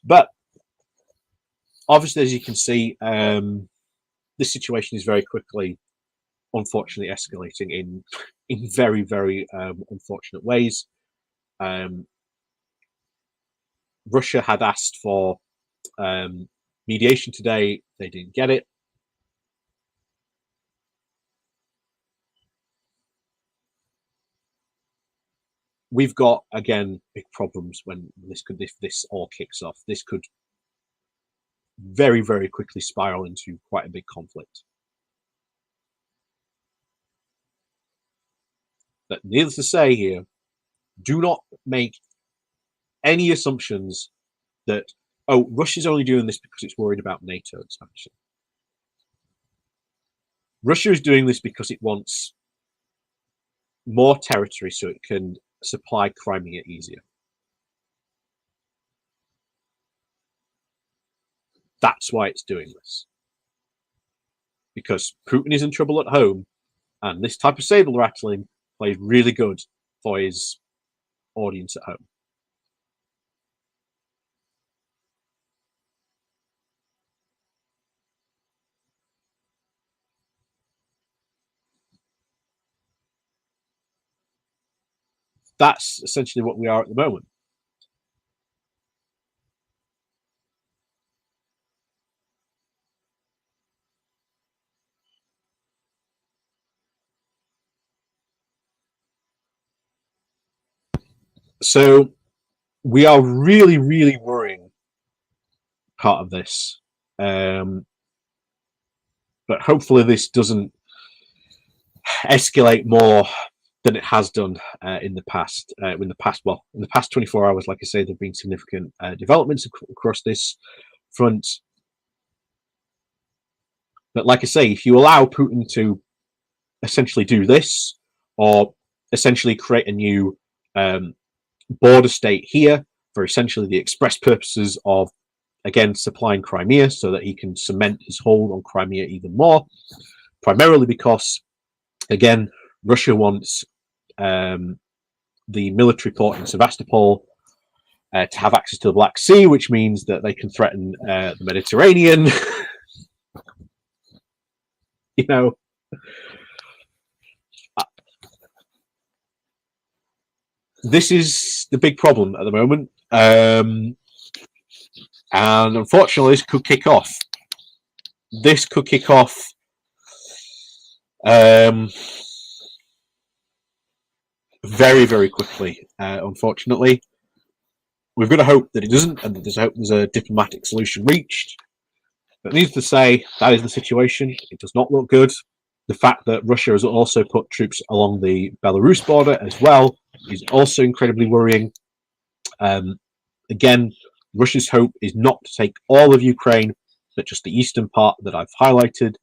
But obviously, as you can see, this situation is very quickly, unfortunately, escalating in very, very unfortunate ways. Russia had asked for mediation today. They didn't get it. We've got, again, big problems when if this all kicks off. This could very, very quickly spiral into quite a big conflict. But needless to say here, do not make any assumptions that, oh, Russia's only doing this because it's worried about NATO expansion. Russia is doing this because it wants more territory so it can supply Crimea easier. That's why it's doing this. Because Putin is in trouble at home And this type of saber rattling plays really good for his audience at home. That's essentially what we are at the moment. So we are really, really worrying part of this. But hopefully this doesn't escalate more than it has done in the past. In the past 24 hours, like I say, there have been significant developments across this front. But like I say, if you allow Putin to essentially do this, or essentially create a new border state here for essentially the express purposes of, again, supplying Crimea so that he can cement his hold on Crimea even more, primarily because, again, Russia wants the military port in Sevastopol to have access to the Black Sea, which means that they can threaten the Mediterranean. You know, this is the big problem at the moment. And unfortunately, this could kick off. This could kick off very, very quickly, unfortunately. We've got to hope that it doesn't, and that there's a diplomatic solution reached. But needless to say, that is the situation. It does not look good. The fact that Russia has also put troops along the Belarus border as well is also incredibly worrying. Again, Russia's hope is not to take all of Ukraine, but just the eastern part that I've highlighted,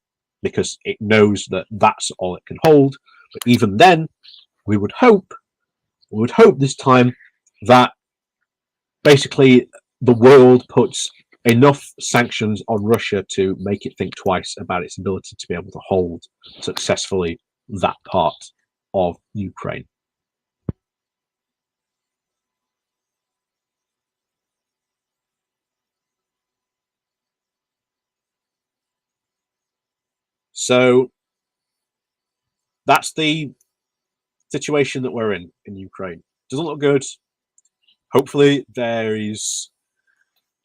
because it knows that that's all it can hold. But even then, we would hope this time that basically the world puts enough sanctions on Russia to make it think twice about its ability to be able to hold successfully that part of Ukraine. So that's the situation that we're in Ukraine. Doesn't look good. Hopefully there is,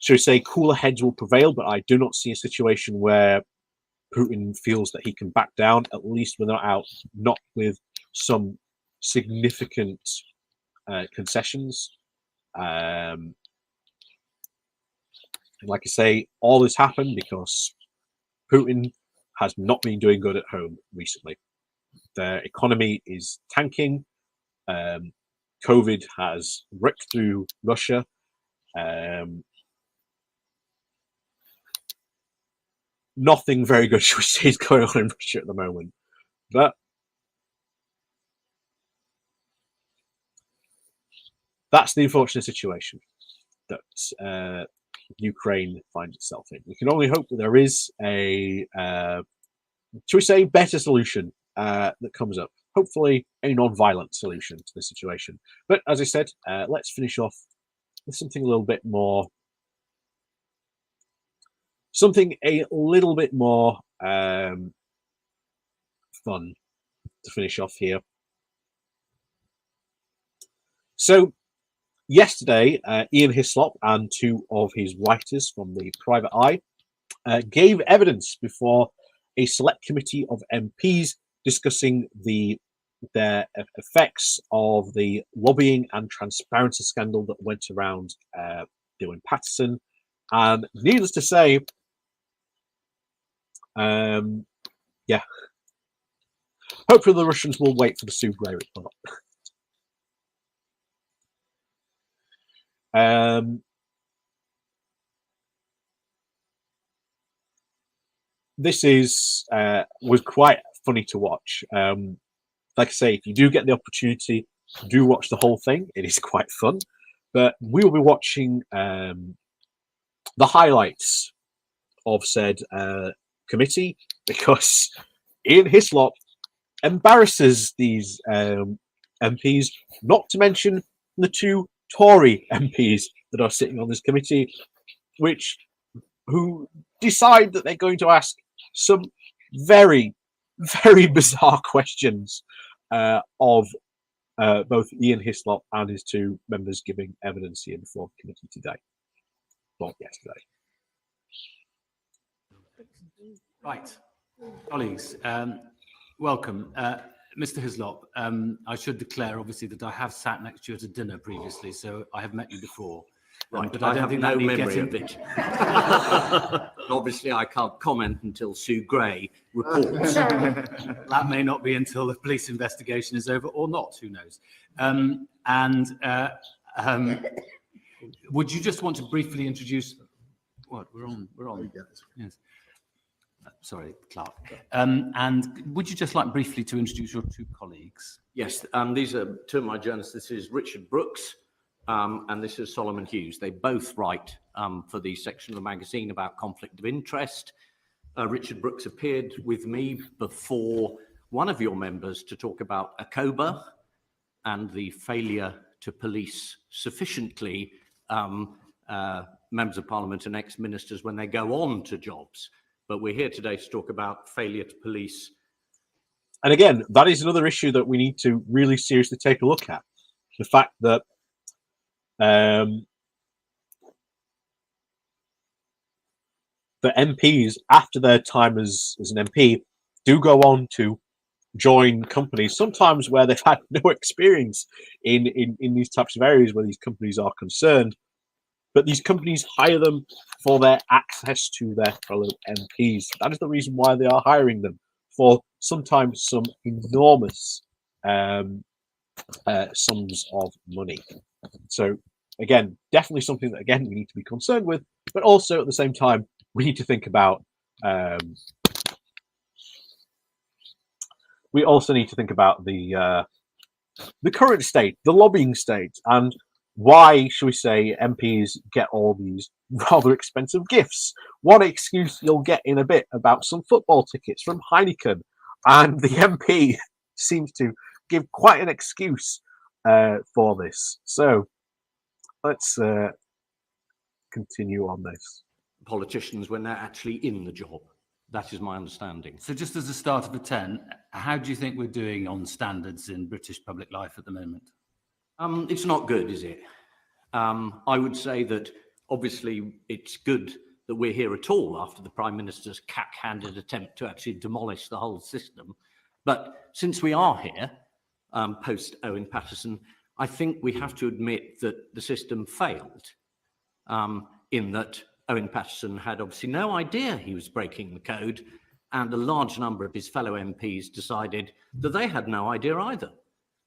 should we say, cooler heads will prevail, but I do not see a situation where Putin feels that he can back down, at least not with some significant concessions. And like I say, all this happened because Putin has not been doing good at home recently. Their economy is tanking. COVID has ripped through Russia. Nothing very good, should we say, is going on in Russia at the moment. But that's the unfortunate situation that Ukraine finds itself in. We can only hope that there is a, should we say, better solution that comes up. Hopefully, a non-violent solution to the situation. But as I said, let's finish off with something a little bit more. Something a little bit more fun to finish off here. So, yesterday, Ian Hislop and two of his writers from the Private Eye gave evidence before a select committee of MPs discussing their effects of the lobbying and transparency scandal that went around Dylan Patterson. And needless to say, yeah, hopefully the Russians will wait for the Sue Gray report. This was quite funny to watch. Like I say, if you do get the opportunity, do watch the whole thing. It is quite fun. But we will be watching the highlights of said committee, because Ian Hislop embarrasses these MPs, not to mention the two Tory MPs that are sitting on this committee, who decide that they're going to ask some very, very bizarre questions of both Ian Hislop and his two members giving evidence here before the committee today. Well, yesterday. Right, colleagues, welcome. Mr. Hislop, I should declare, obviously, that I have sat next to you at a dinner previously, so I have met you before. Right, but I don't have think no that need memory of it. Obviously, I can't comment until Sue Gray reports. That may not be until the police investigation is over, or not, who knows. Would you just want to briefly introduce... What, we're on. Yes. Sorry, Clark. And would you just like briefly to introduce your two colleagues? Yes, these are two of my journalists. This is Richard Brooks and this is Solomon Hughes. They both write for the section of the magazine about conflict of interest. Richard Brooks appeared with me before one of your members to talk about ACOBA and the failure to police sufficiently members of parliament and ex-ministers when they go on to jobs. But we're here today to talk about failure to police. And again, that is another issue that we need to really seriously take a look at. The fact that the MPs, after their time as an MP, do go on to join companies, sometimes where they've had no experience in these types of areas where these companies are concerned. But these companies hire them for their access to their fellow MPs. That is the reason why they are hiring them, for sometimes some enormous sums of money. So again, definitely something that, again, we need to be concerned with, but also at the same time, we need to think about we also need to think about the current state, the lobbying state, and why, should we say, MPs get all these rather expensive gifts. One excuse you'll get in a bit about some football tickets from Heineken, and the MP seems to give quite an excuse for this. So let's continue on this. Politicians when they're actually in the job. That is my understanding. So just as a start of a 10, how do you think we're doing on standards in British public life at the moment? It's not good, is it? I would say that obviously it's good that we're here at all after the Prime Minister's cack-handed attempt to actually demolish the whole system. But since we are here, post Owen Paterson, I think we have to admit that the system failed in that Owen Paterson had obviously no idea he was breaking the code, and a large number of his fellow MPs decided that they had no idea either,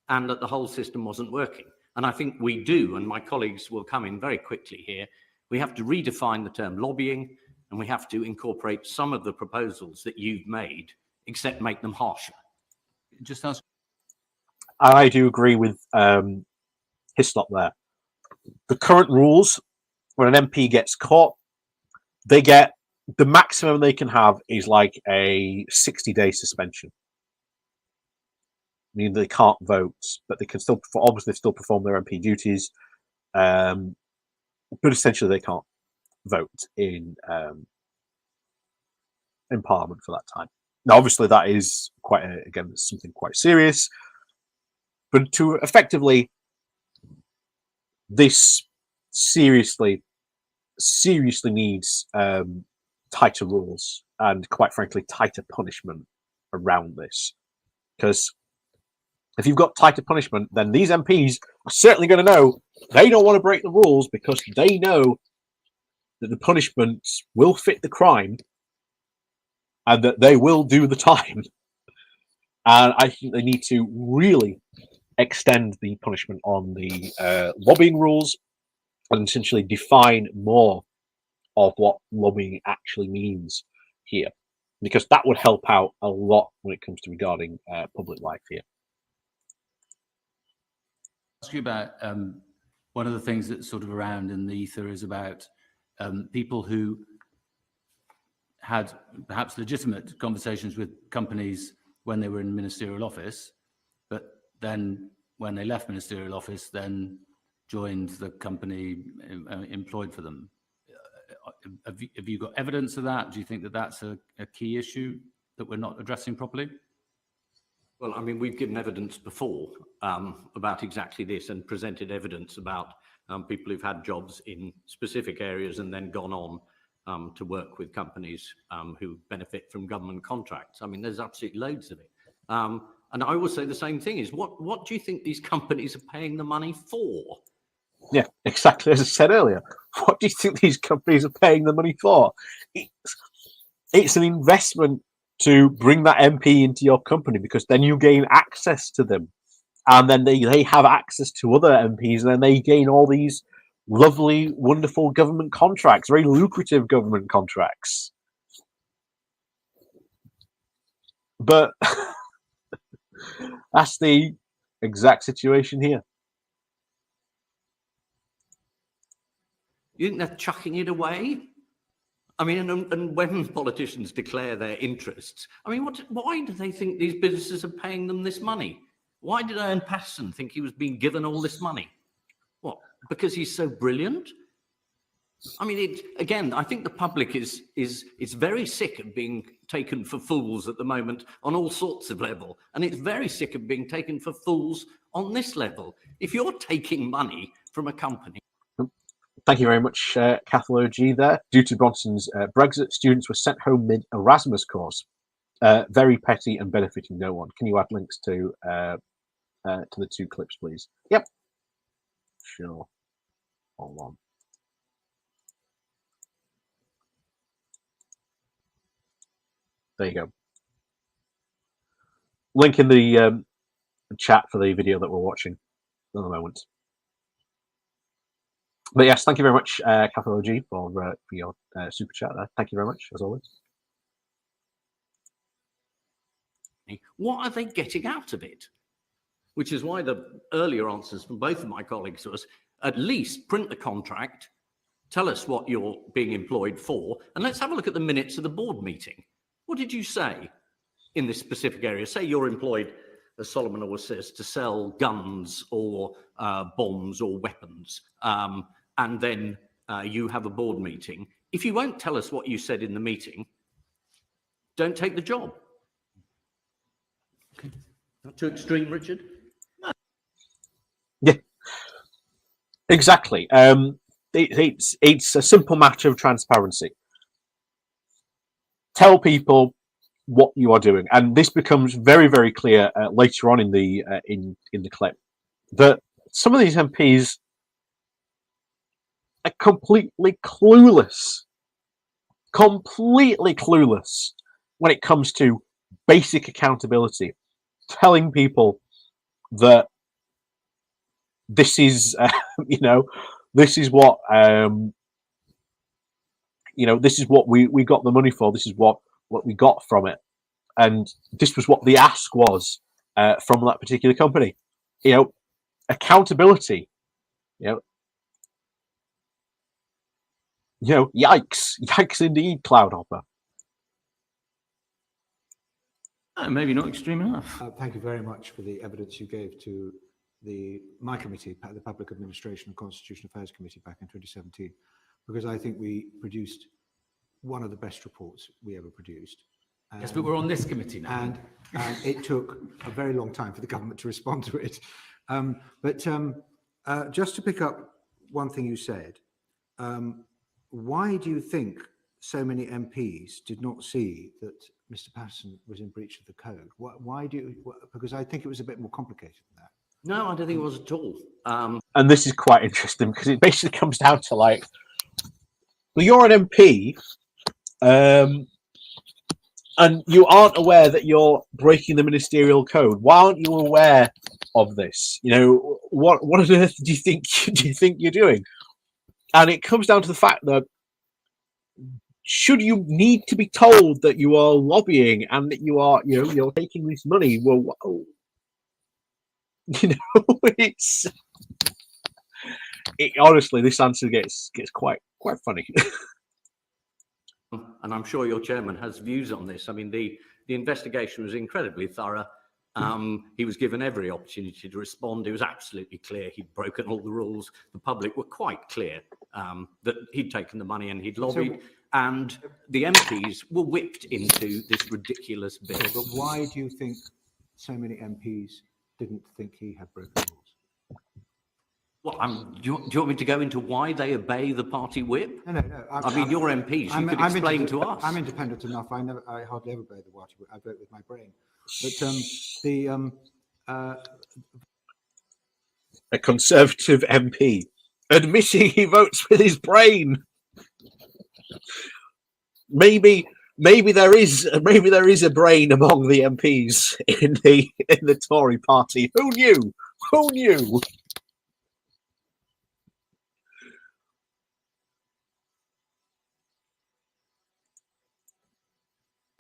and that the whole system wasn't working. And I think we do, and my colleagues will come in very quickly here, we have to redefine the term lobbying, and we have to incorporate some of the proposals that you've made, except make them harsher. Just ask. I do agree with Hislop there. The current rules, when an MP gets caught, they get, the maximum they can have is like a 60-day suspension. I mean, they can't vote, but they can still, obviously, still perform their MP duties. But essentially, they can't vote in Parliament for that time. Now, obviously, that is quite, again, something quite serious. But to effectively, this seriously needs tighter rules and, quite frankly, tighter punishment around this. Because if you've got tighter punishment, then these MPs are certainly going to know they don't want to break the rules, because they know that the punishments will fit the crime and that they will do the time. And I think they need to really extend the punishment on the lobbying rules and essentially define more of what lobbying actually means here, because that would help out a lot when it comes to regarding public life here. Ask you about one of the things that's sort of around in the ether is about people who had perhaps legitimate conversations with companies when they were in ministerial office, but then when they left ministerial office, then joined the company employed for them. Have you got evidence of that? Do you think that that's a key issue that we're not addressing properly? Well, I mean, we've given evidence before about exactly this, and presented evidence about people who've had jobs in specific areas and then gone on to work with companies who benefit from government contracts. I mean, there's absolutely loads of it. And I will say the same thing is, what do you think these companies are paying the money for? Yeah, exactly as I said earlier. What do you think these companies are paying the money for? It's an investment to bring that MP into your company, because then you gain access to them, and then they have access to other MPs, and then they gain all these lovely, wonderful government contracts, very lucrative government contracts. But that's the exact situation here. You think they're chucking it away? I mean, and when politicians declare their interests, I mean, why do they think these businesses are paying them this money? Why did Aaron Patterson think he was being given all this money? What, because he's so brilliant? I mean, again, I think the public is very sick of being taken for fools at the moment on all sorts of level. And it's very sick of being taken for fools on this level. If you're taking money from a company. Thank you very much, Cathal OG there. Due to Bronson's Brexit, students were sent home mid-Erasmus course. Very petty and benefiting no one. Can you add links to the two clips, please? Yep. Sure. Hold on. There you go. Link in the chat for the video that we're watching at the moment. But yes, thank you very much, Cathal OG, for your super chat there. Thank you very much, as always. What are they getting out of it? Which is why the earlier answers from both of my colleagues was, at least print the contract, tell us what you're being employed for, and let's have a look at the minutes of the board meeting. What did you say in this specific area? Say you're employed, as Solomon always says, to sell guns or bombs or weapons, and then you have a board meeting. If you won't tell us what you said in the meeting, don't take the job. Okay. Not too extreme, Richard? No. Yeah, exactly. It's a simple matter of transparency. Tell people what you are doing, and this becomes very, very clear later on in the clip, that some of these MPs are completely clueless when it comes to basic accountability. Telling people that this is, this is what, this is what we got the money for. This is what we got from it, and this was what the ask was from that particular company. Accountability. Yikes indeed, Cloudhopper. Maybe not extreme enough. Thank you very much for the evidence you gave to my committee, the Public Administration and Constitutional Affairs Committee, back in 2017, because I think we produced one of the best reports we ever produced. Yes, but we're on this committee now. And it took a very long time for the government to respond to it. But just to pick up one thing you said, why do you think so many MPs did not see that Mr. Patterson was in breach of the code? Because I think it was a bit more complicated than that. No, I don't think it was at all. And this is quite interesting, because it basically comes down to well, you're an MP, and you aren't aware that you're breaking the ministerial code. Why aren't you aware of this? What on earth do you think you're doing? And it comes down to the fact that, should you need to be told that you are lobbying and that you are, you're taking this money? Well, honestly, this answer gets quite funny. and I'm sure your chairman has views on this. I mean, the investigation was incredibly thorough. He was given every opportunity to respond. It was absolutely clear he'd broken all the rules. The public were quite clear that he'd taken the money and he'd lobbied. And the MPs were whipped into this ridiculous bill. But why do you think so many MPs didn't think he had broken rules? Well, do you want me to go into why they obey the party whip? No. I mean, you're MPs. You could explain to us. I'm independent enough. I hardly ever obey the party whip. I vote with my brain. But a Conservative MP admitting he votes with his brain. Maybe there is a brain among the MPs in the Tory party. Who knew? Who knew?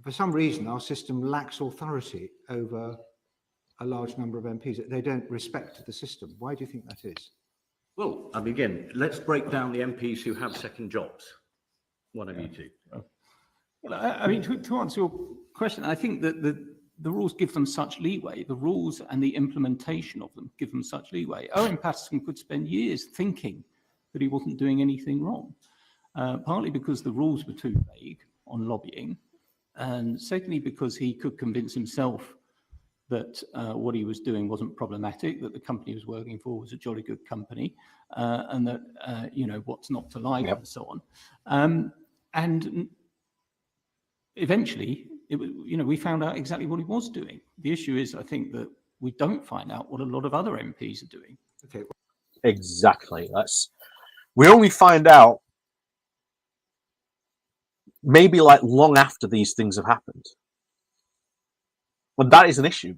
for some reason, our system lacks authority over a large number of MPs. They don't respect the system. Why do you think that is? Well, I mean, again, let's break down the MPs who have second jobs. One of you two. Well, I mean, to answer your question, I think that the rules give them such leeway. The rules and the implementation of them give them such leeway. Owen Paterson could spend years thinking that he wasn't doing anything wrong, partly because the rules were too vague on lobbying, and secondly because he could convince himself that what he was doing wasn't problematic, that the company he was working for was a jolly good company, and that, you know, what's not to like, and so on. And eventually, we found out exactly what he was doing. The issue is, I think, that we don't find out what a lot of other MPs are doing. Okay. Exactly. We only find out maybe like long after these things have happened. And that is an issue.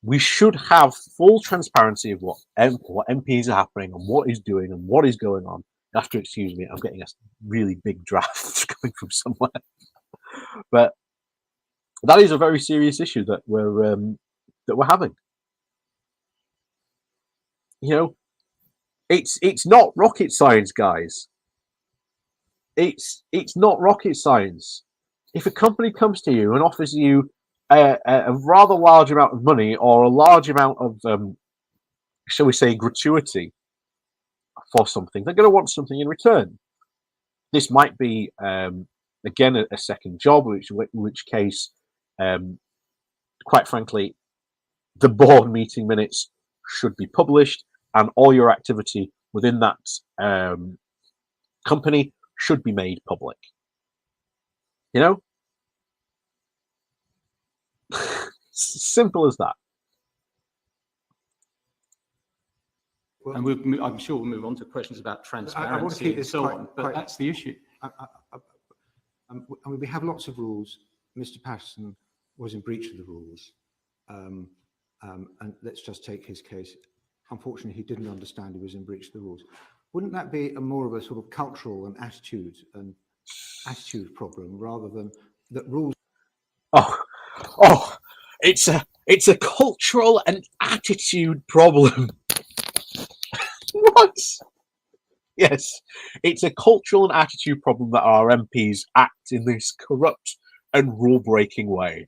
We should have full transparency of what MPs are happening and what is doing and what is going on. After, excuse me, I'm getting a really big draft coming from somewhere. But that is a very serious issue that we're having. You know, it's not rocket science, guys. It's not rocket science. If a company comes to you and offers you a rather large amount of money or a large amount of, shall we say, gratuity for something, they're going to want something in return. This might be, again, a second job, in which case, quite frankly, the board meeting minutes should be published and all your activity within that company should be made public. You know? Simple as that. Well, and I'm sure we'll move on to questions about transparency I want to keep this and so on, but that's the issue. I mean, we have lots of rules. Mr. Paterson was in breach of the rules. And let's just take his case. Unfortunately, he didn't understand he was in breach of the rules. Wouldn't that be more of a sort of cultural and attitude problem rather than that rules? Oh, it's a cultural and attitude problem. What? Yes, it's a cultural and attitude problem that our MPs act in this corrupt and rule-breaking way.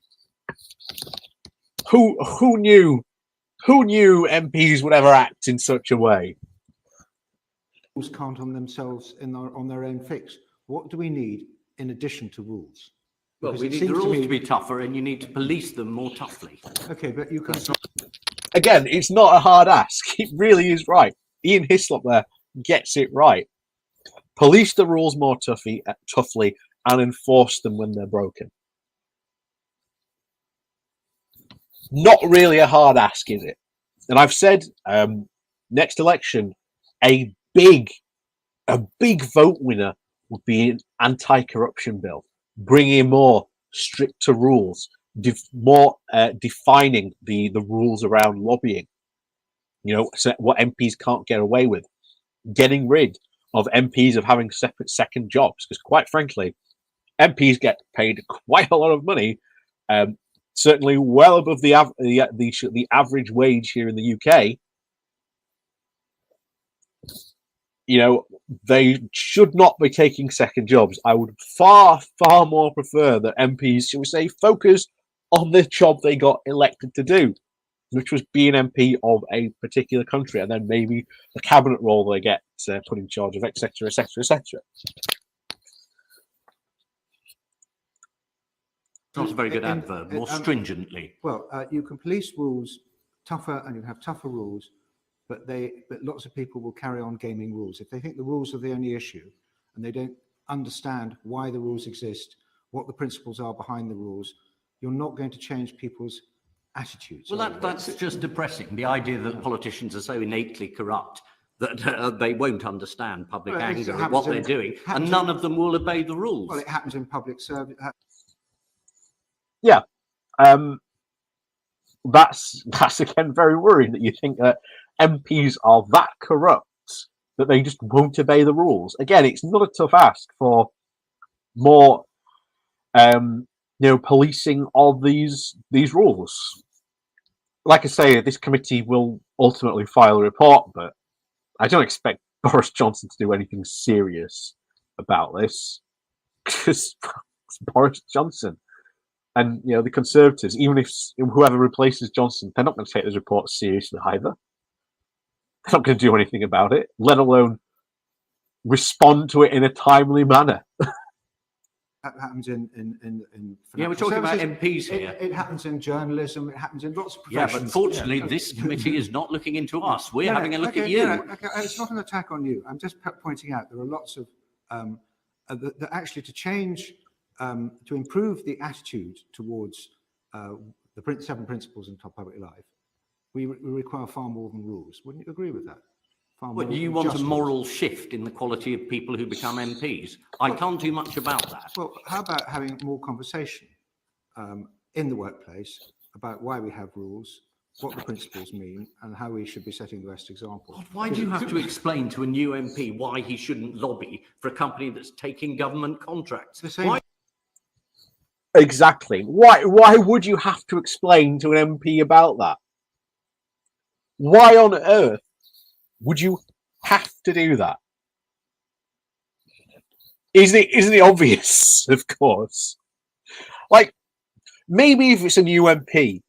Who knew MPs would ever act in such a way? Rules can't on themselves on their own fix. What do we need in addition to rules? Well, we need the rules to be tougher, and you need to police them more toughly. Okay, but you can. Again, it's not a hard ask. It really is right. Ian Hislop there gets it right. Police the rules more toughly and enforce them when they're broken. Not really a hard ask, is it? And I've said next election, a big vote winner would be an anti-corruption bill, bringing more stricter rules, more defining the rules around lobbying. You know, so what MPs can't get away with, getting rid of MPs of having separate second jobs, because quite frankly, MPs get paid quite a lot of money, certainly well above the average wage here in the UK. you know, they should not be taking second jobs. I would far, far more prefer that MPs, shall we say, focus on the job they got elected to do, which was be an MP of a particular country, and then maybe the cabinet role they get put in charge of, etc., etc., etc. Not a very good adverb, more stringently. Well, you can police rules tougher, and you have tougher rules, but lots of people will carry on gaming rules. If they think the rules are the only issue, and they don't understand why the rules exist, what the principles are behind the rules, you're not going to change people's attitudes. Well, that's just depressing. The idea that politicians are so innately corrupt that they won't understand public anger at what they're doing, and none of them will obey the rules. Well, it happens in public service. Yeah, that's again very worrying that you think that MPs are that corrupt that they just won't obey the rules. Again, it's not a tough ask for more, policing of these rules. Like I say, this committee will ultimately file a report, but I don't expect Boris Johnson to do anything serious about this because it's Boris Johnson. And, the Conservatives, even if whoever replaces Johnson, they're not going to take this report seriously either. They're not going to do anything about it, let alone respond to it in a timely manner. That happens in we're talking about MPs here. It happens in journalism. It happens in lots of professions. Yeah, but fortunately, this committee is not looking into us. We're having a look at you. It's not an attack on you. I'm just pointing out there are lots of that actually to change. To improve the attitude towards the 7 principles in public life, we require far more than rules. Wouldn't you agree with that? Well, you want a moral shift in the quality of people who become MPs. I can't do much about that. Well, how about having more conversation in the workplace about why we have rules, what the principles mean, and how we should be setting the best example? God, why do you have to explain to a new MP why he shouldn't lobby for a company that's taking government contracts? Exactly. Why would you have to explain to an MP about that? Why on earth would you have to do that? Isn't it obvious? Of course. Like, maybe if it's a new MP,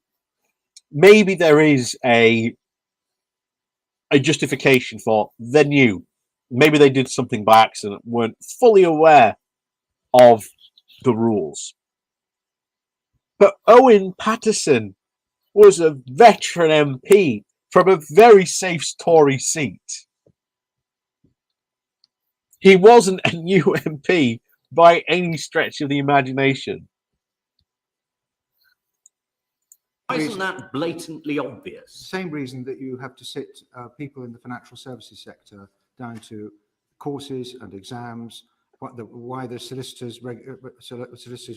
maybe there is a justification for they're new. Maybe they did something by accident, weren't fully aware of the rules. But Owen Paterson was a veteran MP from a very safe Tory seat. He wasn't a new MP by any stretch of the imagination. Why isn't that blatantly obvious? Same reason that you have to sit people in the financial services sector down to courses and exams. Why the Solicitors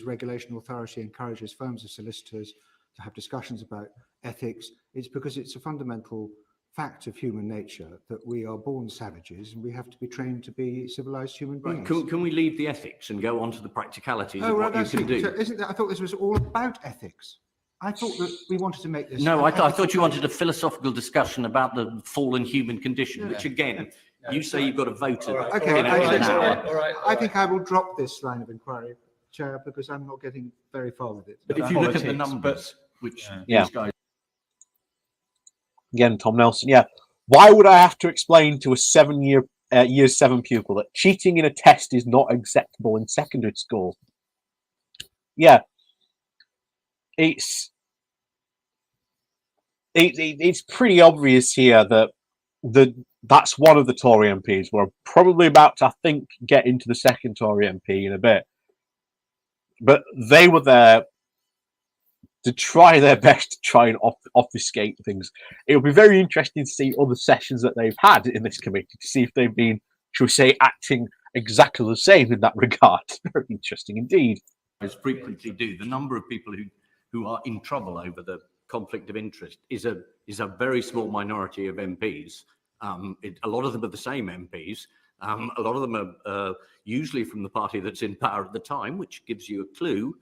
Regulation Authority encourages firms of solicitors to have discussions about ethics. It's because it's a fundamental fact of human nature that we are born savages and we have to be trained to be civilized human beings. Right. Can we leave the ethics and go on to the practicalities of what you can do? So I thought this was all about ethics. I thought that we wanted to make this... No, I thought you wanted a philosophical discussion about the fallen human condition, which again... You say you've got to vote in an hour. I think I will drop this line of inquiry, Chair, because I'm not getting very far with it. But if you look at the numbers, which these guys... Again, Tom Nelson, why would I have to explain to a year 7 pupil that cheating in a test is not acceptable in secondary school? Yeah. It's pretty obvious here that that's one of the Tory MPs. We're probably about to, I think, get into the second Tory MP in a bit. But they were there to try their best to try and obfuscate things. It'll be very interesting to see other sessions that they've had in this committee to see if they've been, shall we say, acting exactly the same in that regard. Very interesting indeed. As frequently do, the number of people who are in trouble over the conflict of interest is a very small minority of MPs. A lot of them are the same MPs. A lot of them are usually from the party that's in power at the time, which gives you a clue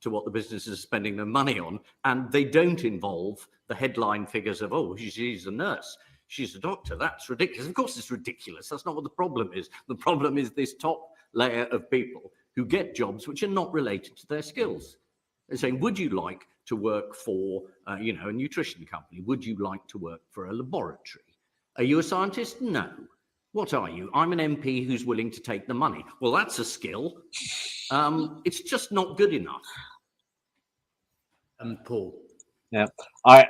to what the businesses are spending their money on. And they don't involve the headline figures of, oh, she's a nurse. she's a doctor. That's ridiculous. Of course it's ridiculous. That's not what the problem is. The problem is this top layer of people who get jobs which are not related to their skills. They're saying, would you like to work for, a nutrition company? Would you like to work for a laboratory? Are you a scientist? No. What are you? I'm an MP who's willing to take the money. Well, that's a skill. It's just not good enough. Paul. Yeah, I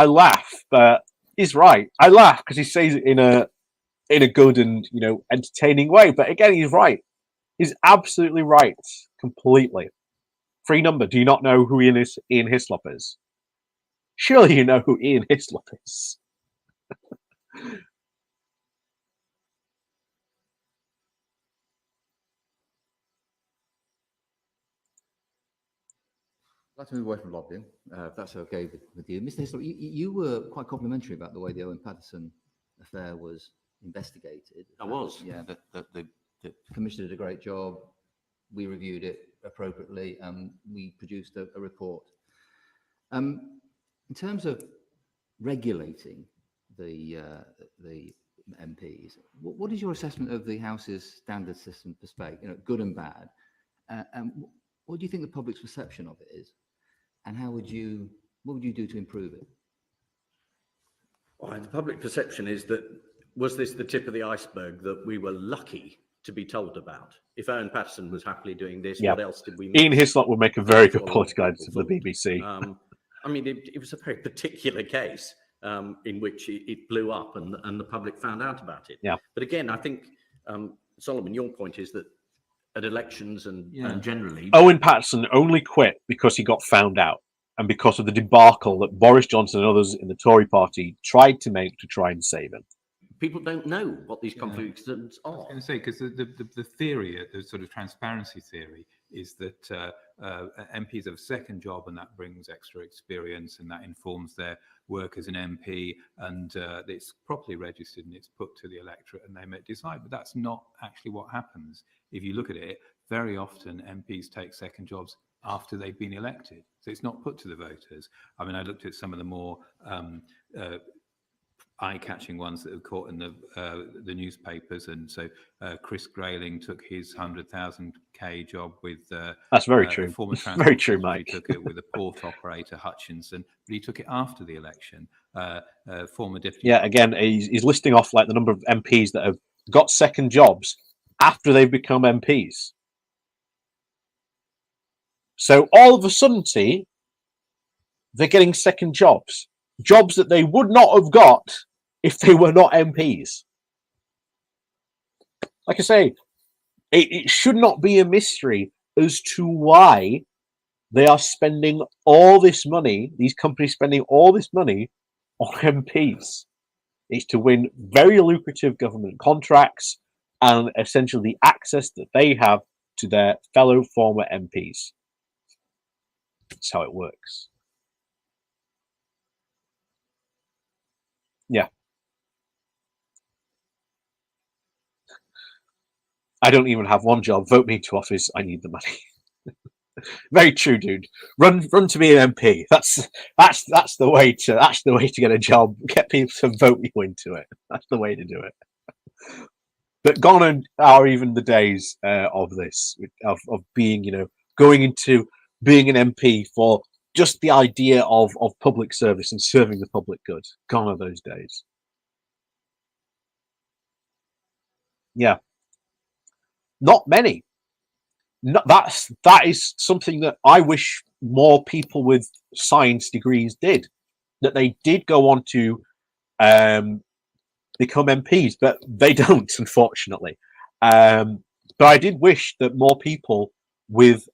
laugh, but he's right. I laugh because he says it in a good and entertaining way. But again, he's right. He's absolutely right, completely. Free number. Do you not know who Ian Hislop is? Surely you know who Ian Hislop is. I'd like to move away from lobbying, if that's okay with you. Mr. Hislop, you were quite complimentary about the way the Owen Paterson affair was investigated. I was. Yeah, the Commissioner did a great job. We reviewed it appropriately and we produced a report. In terms of regulating the MPs, what is your assessment of the House's standard system perspective, good and bad? And what do you think the public's perception of it is? And what would you do to improve it? Well, the public perception is that, was this the tip of the iceberg that we were lucky to be told about? If Owen Paterson was happily doing this, what else did we miss? Ian Hislop would make a very good political editor for the BBC. It was a very particular case in which it blew up and the public found out about it. Yeah. But again, I think, Solomon, your point is that at elections and generally... Owen Paterson only quit because he got found out and because of the debacle that Boris Johnson and others in the Tory party tried to make to try and save him. People don't know what these conflicts are. I was going to say, because the theory, the sort of transparency theory, is that MPs have a second job and that brings extra experience and that informs their work as an MP, and it's properly registered and it's put to the electorate and they may decide. But that's not actually what happens. If you look at it, very often MPs take second jobs after they've been elected. So it's not put to the voters. I mean, I looked at some of the more eye-catching ones that are caught in the newspapers, and so Chris Grayling took his 100,000k job with that's very true. Former very true, Mike. He took it with a port operator Hutchinson, but he took it after the election. Former deputy. Yeah, again, he's listing off like the number of MPs that have got second jobs after they've become MPs. So all of a sudden, see, they're getting second jobs that they would not have got if they were not MPs. Like I say, it should not be a mystery as to why they are spending all this money, these companies spending all this money on MPs. It's to win very lucrative government contracts and essentially the access that they have to their fellow former MPs. That's how it works. Yeah. I don't even have one job. Vote me into office. I need the money. Very true, dude. Run to be an MP. That's the way to get a job. Get people to vote you into it. That's the way to do it. But gone are even the days of this, of being, going into being an MP for just the idea of public service and serving the public good. Gone are those days. Yeah. Not many. No, that is something that I wish more people with science degrees did. That they did go on to become MPs, but they don't, unfortunately. But I did wish that more people with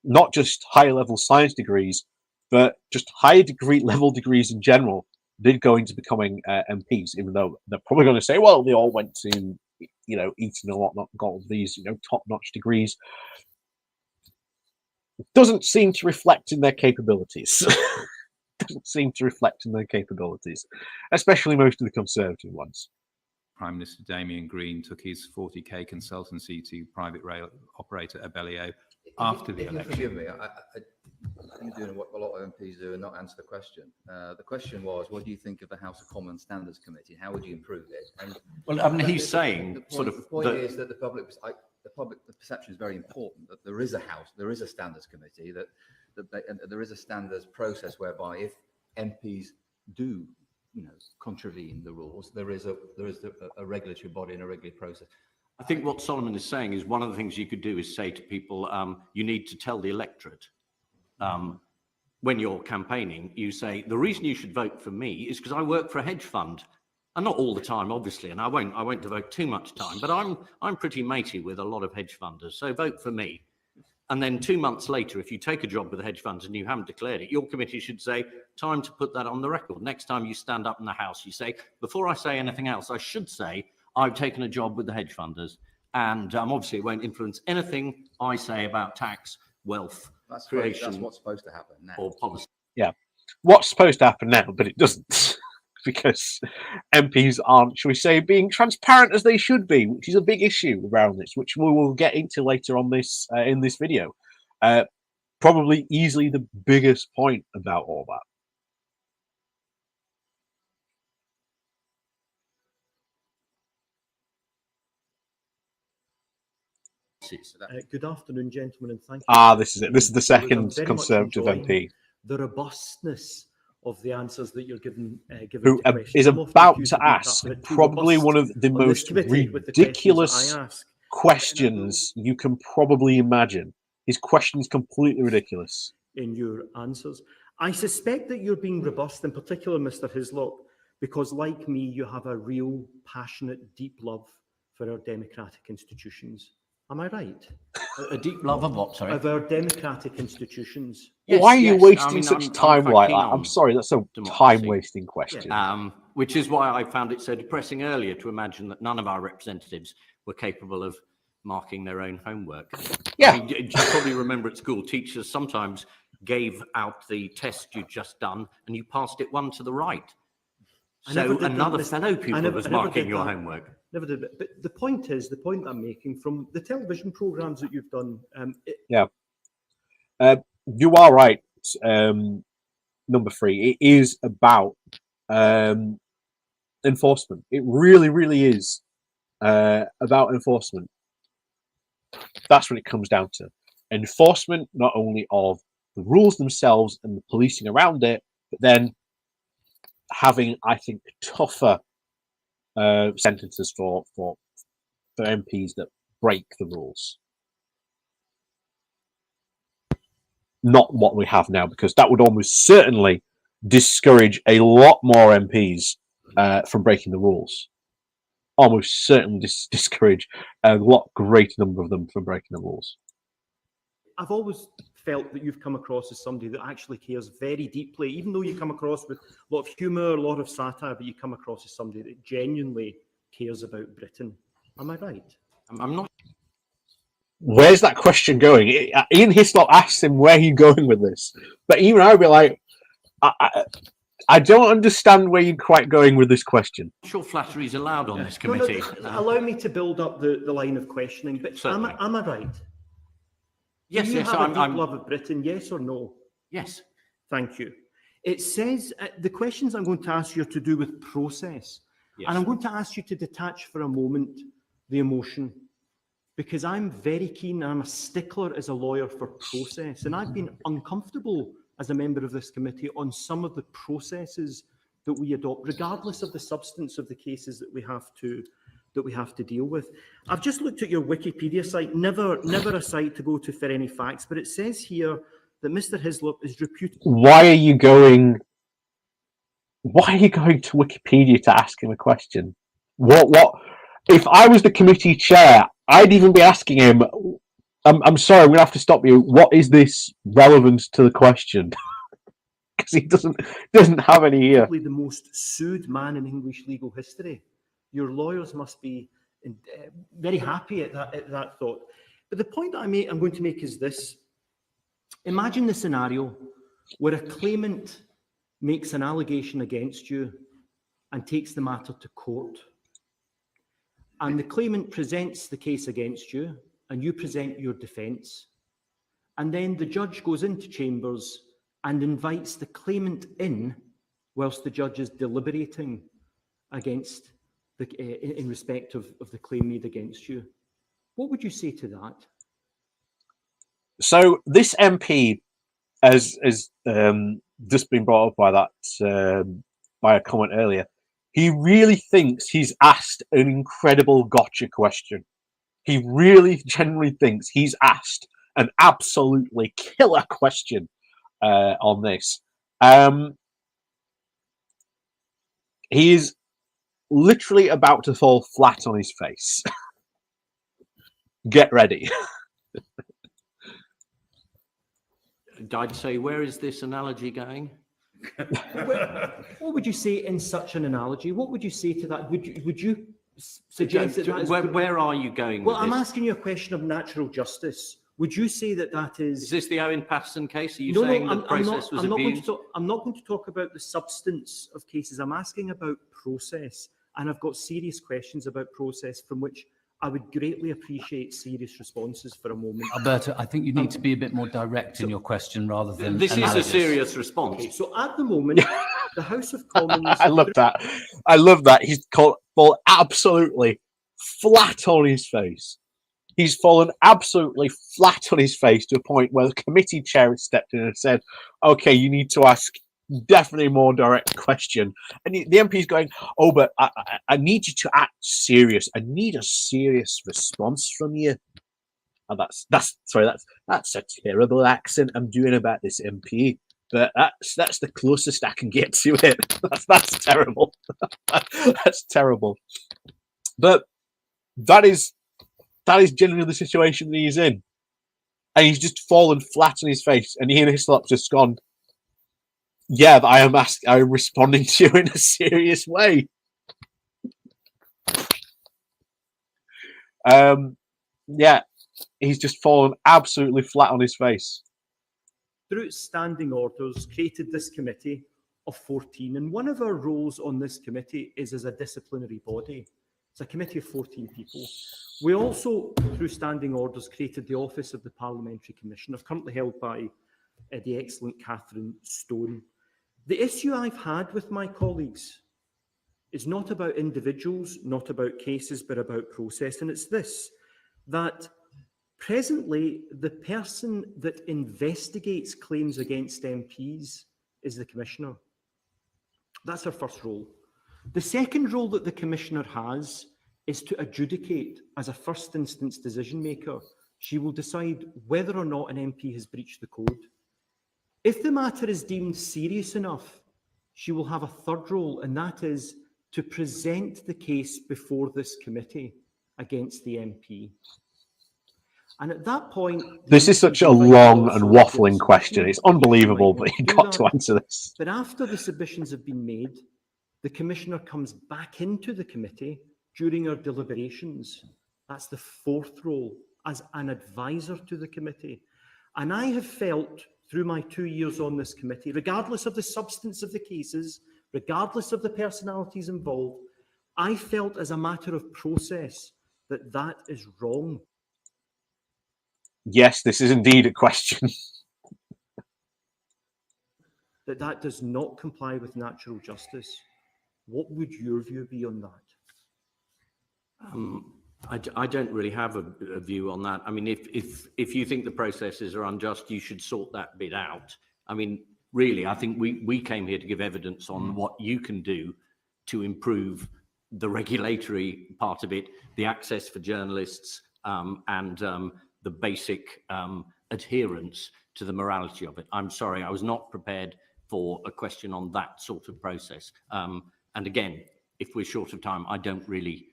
not just higher level science degrees, but just higher level degrees in general did go into becoming MPs, even though they're probably going to say, well, they all went to, Eton and whatnot, got all these, top-notch degrees. It doesn't seem to reflect in their capabilities. Doesn't seem to reflect in their capabilities, especially most of the Conservative ones. Prime Minister Damien Green took his 40k consultancy to private rail operator Abellio after the If you election. forgive me, I think you're doing what a lot of MPs do and not answer the question. The question was, what do you think of the House of Commons Standards Committee? How would you improve it? And Well, I mean, he's the saying point, sort of the point that is that the public perception is very important, that there is a house, there is a standards committee, and there is a standards process whereby if MPs do, contravene the rules, there is a regulatory body and a regulatory process. I think what Solomon is saying is one of the things you could do is say to people, you need to tell the electorate when you're campaigning, you say, the reason you should vote for me is because I work for a hedge fund. And not all the time, obviously, and I won't devote too much time, but I'm pretty matey with a lot of hedge funders, so vote for me. And then 2 months later, if you take a job with the hedge funds and you haven't declared it, your committee should say, time to put that on the record. Next time you stand up in the House, you say, before I say anything else, I should say, I've taken a job with the hedge funders, and obviously it won't influence anything I say about tax, wealth, creation. That's what's supposed to happen now. Or policy. Yeah, what's supposed to happen now, but it doesn't. Because MPs aren't, shall we say, being transparent as they should be, which is a big issue around this, which we will get into later on this in this video. Probably easily the biggest point about all that. Good afternoon, gentlemen, and thank you. This is it. This is the second Conservative MP. The robustness of the answers that you're given who is about to ask probably one of the most ridiculous questions you can probably imagine. His question is completely ridiculous. In your answers, I suspect that you're being robust, in particular, Mr. Hislop, because like me, you have a real, passionate, deep love for our democratic institutions. Am I right? A deep love of what, sorry? Of our democratic institutions. Yes, why are you wasting such time like that? I'm sorry, that's a time-wasting question. Yeah. Which is why I found it so depressing earlier to imagine that none of our representatives were capable of marking their own homework. Yeah. I mean, you probably remember at school, teachers sometimes gave out the test you'd just done and you passed it one to the right. So another fellow pupil was marking your homework. Never did it. But the point is, the point I'm making from the television programs that you've done. You are right. Number 3, it is about enforcement. It really, really is about enforcement. That's what it comes down to. Enforcement, not only of the rules themselves and the policing around it, but then having, I think, tougher sentences for MPs that break the rules. Not what we have now, because that would almost certainly discourage a lot more MPs from breaking the rules. Almost certainly discourage a lot greater number of them from breaking the rules. I've always felt that you've come across as somebody that actually cares very deeply, even though you come across with a lot of humour, a lot of satire, but you come across as somebody that genuinely cares about Britain. Am I right? I'm not. Where's that question going? Ian Hislop asked him where he's going with this, but even I'd be like, I don't understand where you're quite going with this question. I'm sure flattery is allowed on this committee. Allow me to build up the line of questioning, but am I right? Yes, Do you yes, have a deep love of Britain, yes or no? Yes. Thank you. It says, the questions I'm going to ask you are to do with process. Yes. And I'm going to ask you to detach for a moment the emotion, because I'm very keen, and I'm a stickler as a lawyer for process. And I've been uncomfortable as a member of this committee on some of the processes that we adopt, regardless of the substance of the cases that we have to deal with. I've just looked at your Wikipedia site, never a site to go to for any facts, but it says here that Mr. Hislop is reputed. Why are you going to Wikipedia to ask him a question? What? If I was the committee chair, I'd even be asking him, I'm sorry, I'm going to have to stop you. What is this relevant to the question? Because he doesn't have any here. Probably the most sued man in English legal history. Your lawyers must be very happy at that thought. But the point that I'm going to make is this. Imagine the scenario where a claimant makes an allegation against you and takes the matter to court. And the claimant presents the case against you, and you present your defence. and then the judge goes into chambers and invites the claimant in whilst the judge is deliberating against in respect of the claim made against you. What would you say to that? So this MP has just been brought up by that by a comment earlier. He really thinks he's asked an incredible gotcha question. He really genuinely thinks he's asked an absolutely killer question on this. He is literally about to fall flat on his face. Get ready. I'd say, where is this analogy going? What would you say in such an analogy? What would you say to that? Would you suggest that where are you going? Well, with I'm this? asking you a question of natural justice. Would you say that that is? Is this the Owen Paterson case? Are you No, saying no, the process was abused? I'm not going to talk about the substance of cases. I'm asking about process, and I've got serious questions about process from which I would greatly appreciate serious responses for a moment. Alberto, I think you need to be a bit more direct in your question rather than This analogous. is a serious response. Okay, so at the moment, the House of Commons. I love that. I love that. He's fallen absolutely flat on his face. He's fallen absolutely flat on his face to a point where the committee chair has stepped in and said, okay, you need to ask definitely a more direct question. And the MP's going, oh, but I need you to act serious. I need a serious response from you. And that's a terrible accent I'm doing about this MP. But that's the closest I can get to it. That's terrible. That's terrible. But that is generally the situation that he's in. And he's just fallen flat on his face. And Ian Hislop's just gone, yeah, I am responding to you in a serious way. Yeah, he's just fallen absolutely flat on his face. Through standing orders, created this committee of 14. And one of our roles on this committee is as a disciplinary body. It's a committee of 14 people. We also, through standing orders, created the Office of the Parliamentary Commissioner, currently held by the excellent Catherine Stone. The issue I've had with my colleagues is not about individuals, not about cases, but about process. And it's this, that presently the person that investigates claims against MPs is the Commissioner. That's her first role. The second role that the Commissioner has is to adjudicate as a first instance decision maker. She will decide whether or not an MP has breached the code. If the matter is deemed serious enough, she will have a third role, and that is to present the case before this committee against the MP. And at that point... This is such a long and waffling question. It's unbelievable, but you've got to answer this. But after the submissions have been made, the Commissioner comes back into the committee during our deliberations. That's the fourth role, as an advisor to the committee. And I have felt through my 2 years on this committee, regardless of the substance of the cases, regardless of the personalities involved, I felt as a matter of process that that is wrong. Yes, this is indeed a question. That does not comply with natural justice. What would your view be on that? I don't really have a view on that. I mean, if you think the processes are unjust, you should sort that bit out. I mean, really, I think we came here to give evidence on what you can do to improve the regulatory part of it, the access for journalists, and the basic adherence to the morality of it. I'm sorry, I was not prepared for a question on that sort of process. And again, if we're short of time, I don't really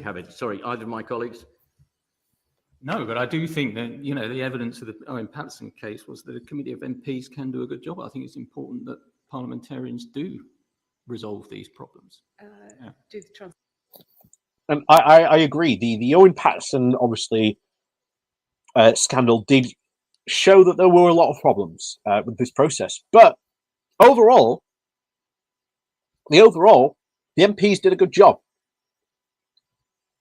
have it. Sorry, either of my colleagues? No, but I do think that, you know, the evidence of the Owen Paterson case was that a committee of MPs can do a good job. I think it's important that parliamentarians do resolve these problems. And I agree. The Owen Paterson, obviously, scandal did show that there were a lot of problems with this process. But overall, the MPs did a good job.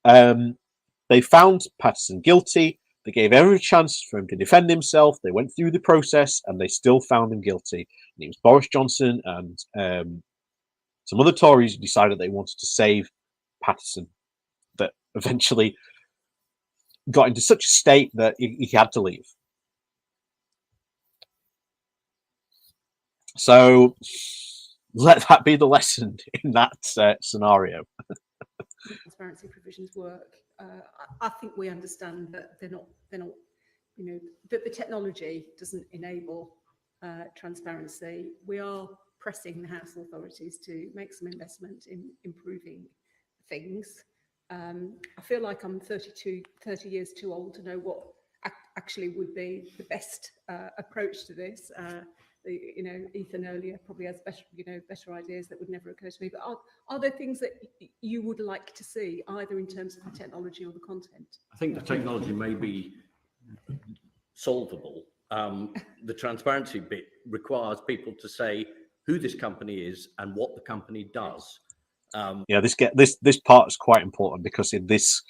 They found Paterson guilty. They gave every chance for him to defend himself. They went through the process and they still found him guilty. And it was Boris Johnson and some other Tories who decided they wanted to save Patterson that eventually got into such a state that he had to leave. So let that be the lesson in that scenario. Transparency provisions work. I think we understand that they're not, you know, that the technology doesn't enable transparency. We are pressing the House authorities to make some investment in improving things. I feel like I'm 30 years too old to know what actually would be the best approach to this. You know, Ethan earlier probably has better ideas that would never occur to me. But are there things that you would like to see, either in terms of the technology or the content? I think the technology may be solvable. The transparency bit requires people to say who this company is and what the company does. This part is quite important, because in this,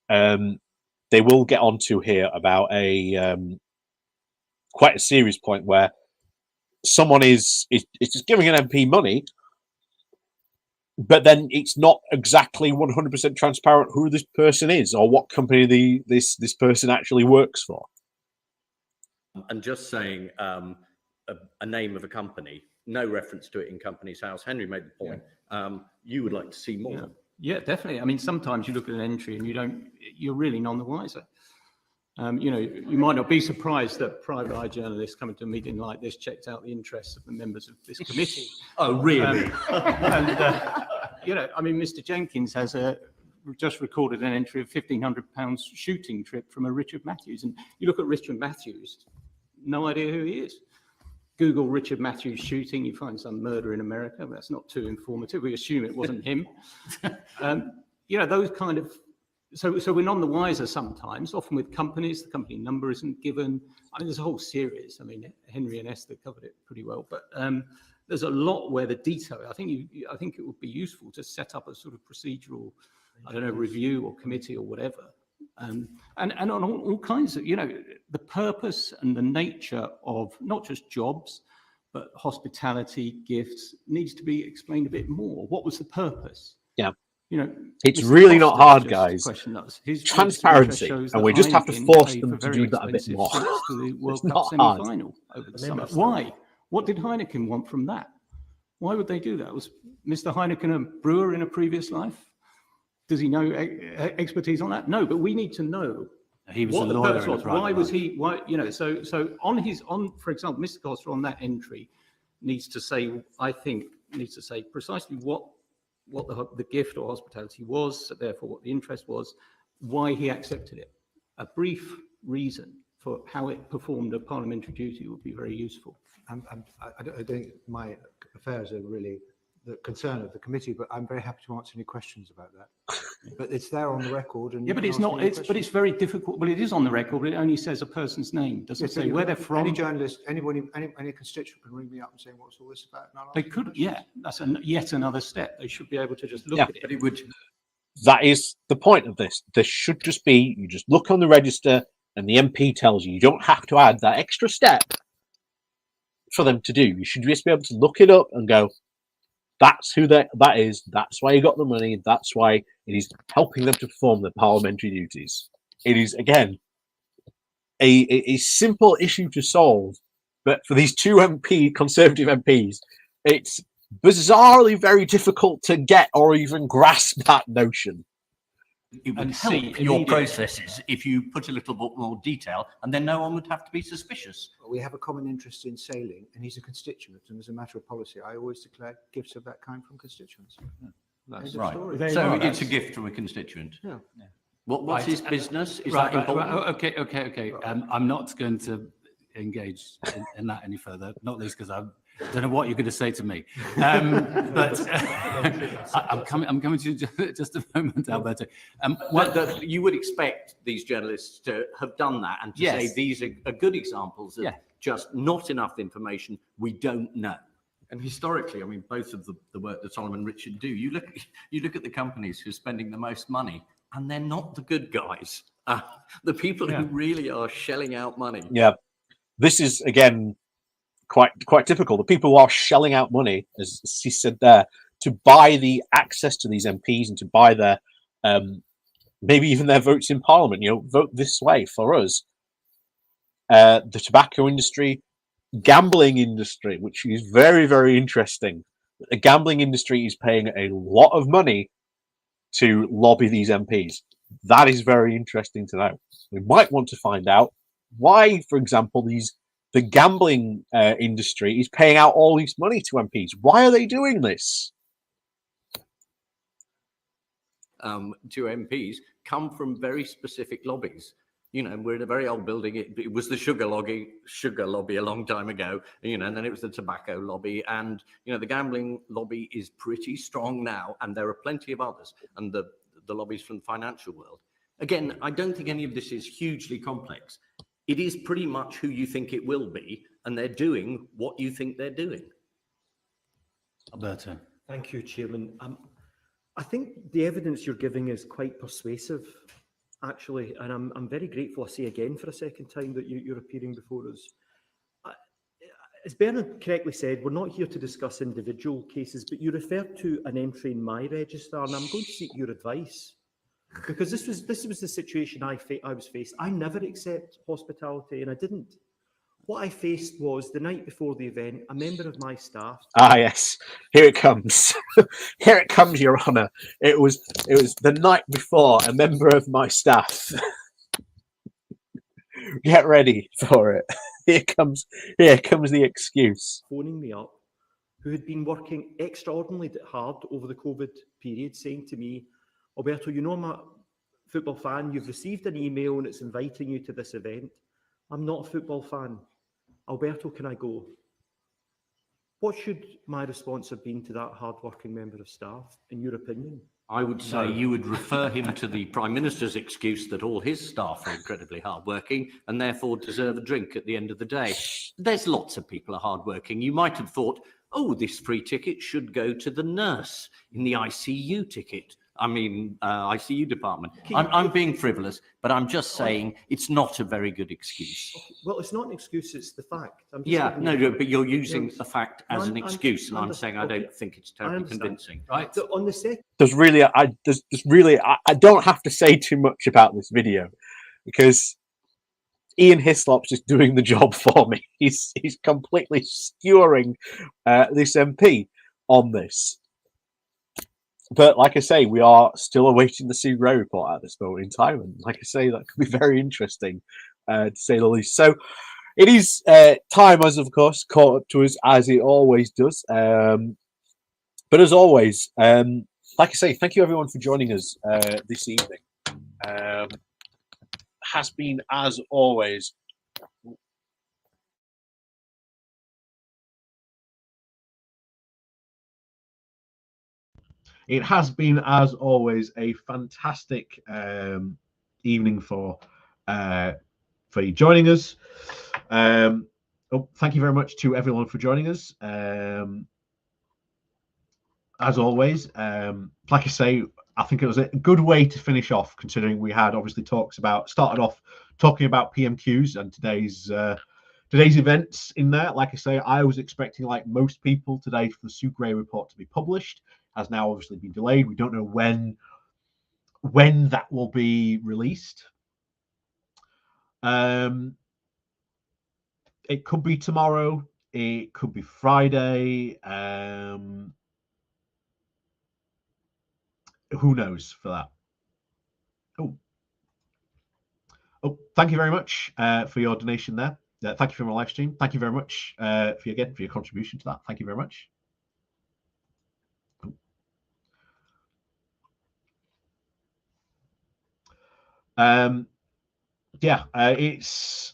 they will get onto here about a quite a serious point where someone is just giving an MP money, but then it's not exactly 100% transparent who this person is or what company this person actually works for. And just saying a name of a company, no reference to it in Companies House. Henry made the point. You would like to see more. Yeah, definitely. I mean, sometimes you look at an entry and you're really none the wiser. You know, you might not be surprised that private eye journalists coming to a meeting like this checked out the interests of the members of this committee. Oh, really? You know, I mean, Mr. Jenkins has just recorded an entry of £1,500 shooting trip from a Richard Matthews. And you look at Richard Matthews, no idea who he is. Google Richard Matthews shooting, you find some murder in America. That's not too informative. We assume it wasn't him. You know, those kind of, so we're none the wiser sometimes, often with companies, the company number isn't given. I mean, there's a whole series. I mean, Henry and Esther covered it pretty well, but there's a lot where the detail, I think it would be useful to set up a sort of procedural, I don't know, review or committee or whatever. And on all kinds of, you know, the purpose and the nature of not just jobs, but hospitality, gifts, needs to be explained a bit more. What was the purpose? Yeah. You know, it's really not hard, guys. Transparency, and we just have to force them to do that a bit more. It's not hard. Over the summer. Why? What did Heineken want from that? Why would they do that? Was Mr. Heineken a brewer in a previous life? Does he know expertise on that? No, but we need to know. He was a lawyer. Why was he? Why, you know? So for example, Mr. Coster on that entry needs to say, I think, needs to say precisely what the gift or hospitality was, so therefore what the interest was, why he accepted it. A brief reason for how it performed a parliamentary duty would be very useful. I don't think my affairs are really the concern of the committee, but I'm very happy to answer any questions about that. But it's there on the record. And yeah, but it's not. But it's very difficult. Well, it is on the record, but it only says a person's name. Doesn't say where they're from. Any journalist, any constituent can ring me up and say, "What's all this about?" They could. Yeah, that's yet another step. They should be able to just look at it. But it would. That is the point of this. This should just be, you just look on the register and the MP tells you. You don't have to add that extra step for them to do. You should just be able to look it up and go, that's who that is. That's why you got the money. That's why it is helping them to perform their parliamentary duties. It is, again, a simple issue to solve. But for these two Conservative MPs, it's bizarrely very difficult to get or even grasp that notion. It would help your processes if you put a little bit more detail, and then no one would have to be suspicious. We have a common interest in sailing, and he's a constituent. And as a matter of policy, I always declare gifts of that kind from constituents. That's right. So it's a gift from a constituent. Yeah. What's his business? Is that important? Okay. I'm not going to engage in that any further, not least because I don't know what you're going to say to me. But I'm coming to you just a moment, Alberto. You would expect these journalists to have done that and to say these are good examples of just not enough information, we don't know. And historically, I mean, both of the work that Solomon and Richard do, you look at the companies who are spending the most money, and they're not the good guys. The people who really are shelling out money. Yeah, this is again quite typical. The people who are shelling out money, as he said there, to buy the access to these MPs and to buy their maybe even their votes in Parliament. You know, vote this way for us. The tobacco industry, gambling industry, which is very, very interesting. The gambling industry is paying a lot of money to lobby these MPs. That is very interesting to know. We might want to find out why, for example, the gambling industry is paying out all this money to MPs. Why are they doing this? To MPs come from very specific lobbies. You know, we're in a very old building. It was the sugar lobby a long time ago, you know, and then it was the tobacco lobby. And, you know, the gambling lobby is pretty strong now, and there are plenty of others, and the lobbies from the financial world. Again, I don't think any of this is hugely complex. It is pretty much who you think it will be, and they're doing what you think they're doing. Alberto. Thank you, Chairman. I think the evidence you're giving is quite persuasive, actually, and I'm very grateful, I say again for a second time, that you're appearing before us. As Bernard correctly said, we're not here to discuss individual cases, but you referred to an entry in my register, and I'm going to seek your advice, because this was the situation I was faced. I never accept hospitality, and I didn't. What I faced was, the night before the event, a member of my staff... Ah, yes. Here it comes. Here it comes, Your Honour. It was the night before, a member of my staff. Get ready for it. Here comes the excuse. Phoning me up, who had been working extraordinarily hard over the COVID period, saying to me, Alberto, you know I'm a football fan. You've received an email and it's inviting you to this event. I'm not a football fan. Alberto, can I go? What should my response have been to that hard-working member of staff, in your opinion? I would say you would refer him to the Prime Minister's excuse that all his staff are incredibly hardworking and therefore deserve a drink at the end of the day. There's lots of people are hardworking. You might have thought, oh, this free ticket should go to the nurse in the ICU ICU department. I'm being frivolous, but I'm just saying it's not a very good excuse. Well, it's not an excuse, it's the fact. But you're using the fact as an excuse, and I'm saying I don't think it's terribly convincing. Right. So on the second... I don't have to say too much about this video, because Ian Hislop's just doing the job for me. He's completely skewering this MP on this. But like I say, we are still awaiting the Sue Gray report at this moment in time, and like I say, that could be very interesting, to say the least. So it is time, as of course, caught up to us as it always does. But as always, like I say, thank you everyone for joining us this evening. Has been, as always, it has been, as always, a fantastic evening for you joining us. Thank you very much to everyone for joining us. As always, like I say, I think it was a good way to finish off, considering we had obviously started off talking about PMQs and today's events in there. Like I say, I was expecting, like most people, today for the Sue Gray report to be published. Has now obviously been delayed. We don't know when that will be released. It could be tomorrow. It could be Friday. Who knows for that? Oh, thank you very much for your donation there. Thank you for my live stream. Thank you very much for your contribution to that. Thank you very much. It's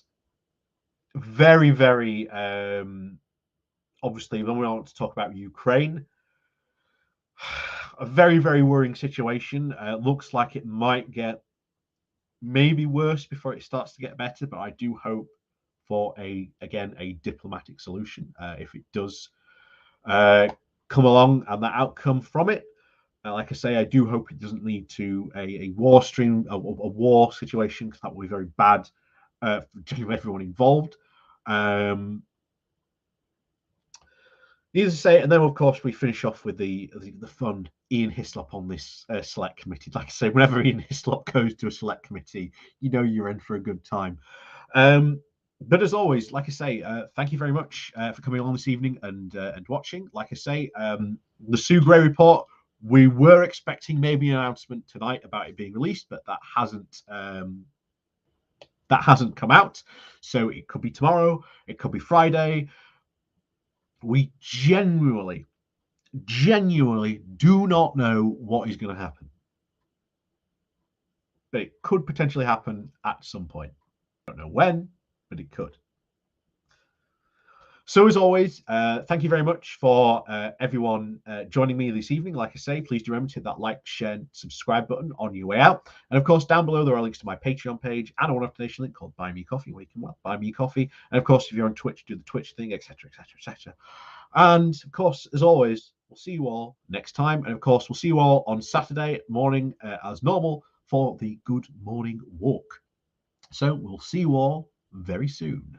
very, very obviously, when we want to talk about Ukraine, a very, very worrying situation. Looks like it might get maybe worse before it starts to get better, but I do hope for a diplomatic solution if it does come along and the outcome from it. Like I say, I do hope it doesn't lead to a war stream, a war situation, because that would be very bad for everyone involved. Needless to say, and then of course we finish off with the fun Ian Hislop on this select committee. Like I say, whenever Ian Hislop goes to a select committee, you know you're in for a good time. But as always, like I say, thank you very much for coming on this evening and watching. Like I say, the Sue Gray report, we were expecting maybe an announcement tonight about it being released, but that hasn't come out. So it could be tomorrow, it could be Friday. We genuinely do not know what is going to happen. But it could potentially happen at some point. I don't know when, but it could. So as always, thank you very much for everyone joining me this evening. Like I say, please do remember to hit that like, share, and subscribe button on your way out. And of course, down below there are links to my Patreon page and a one-off donation link called Buy Me Coffee, where you can buy me coffee. And of course, if you're on Twitch, do the Twitch thing, etc., etc., etc. And of course, as always, we'll see you all next time. And of course, we'll see you all on Saturday morning as normal for the Good Morning Walk. So we'll see you all very soon.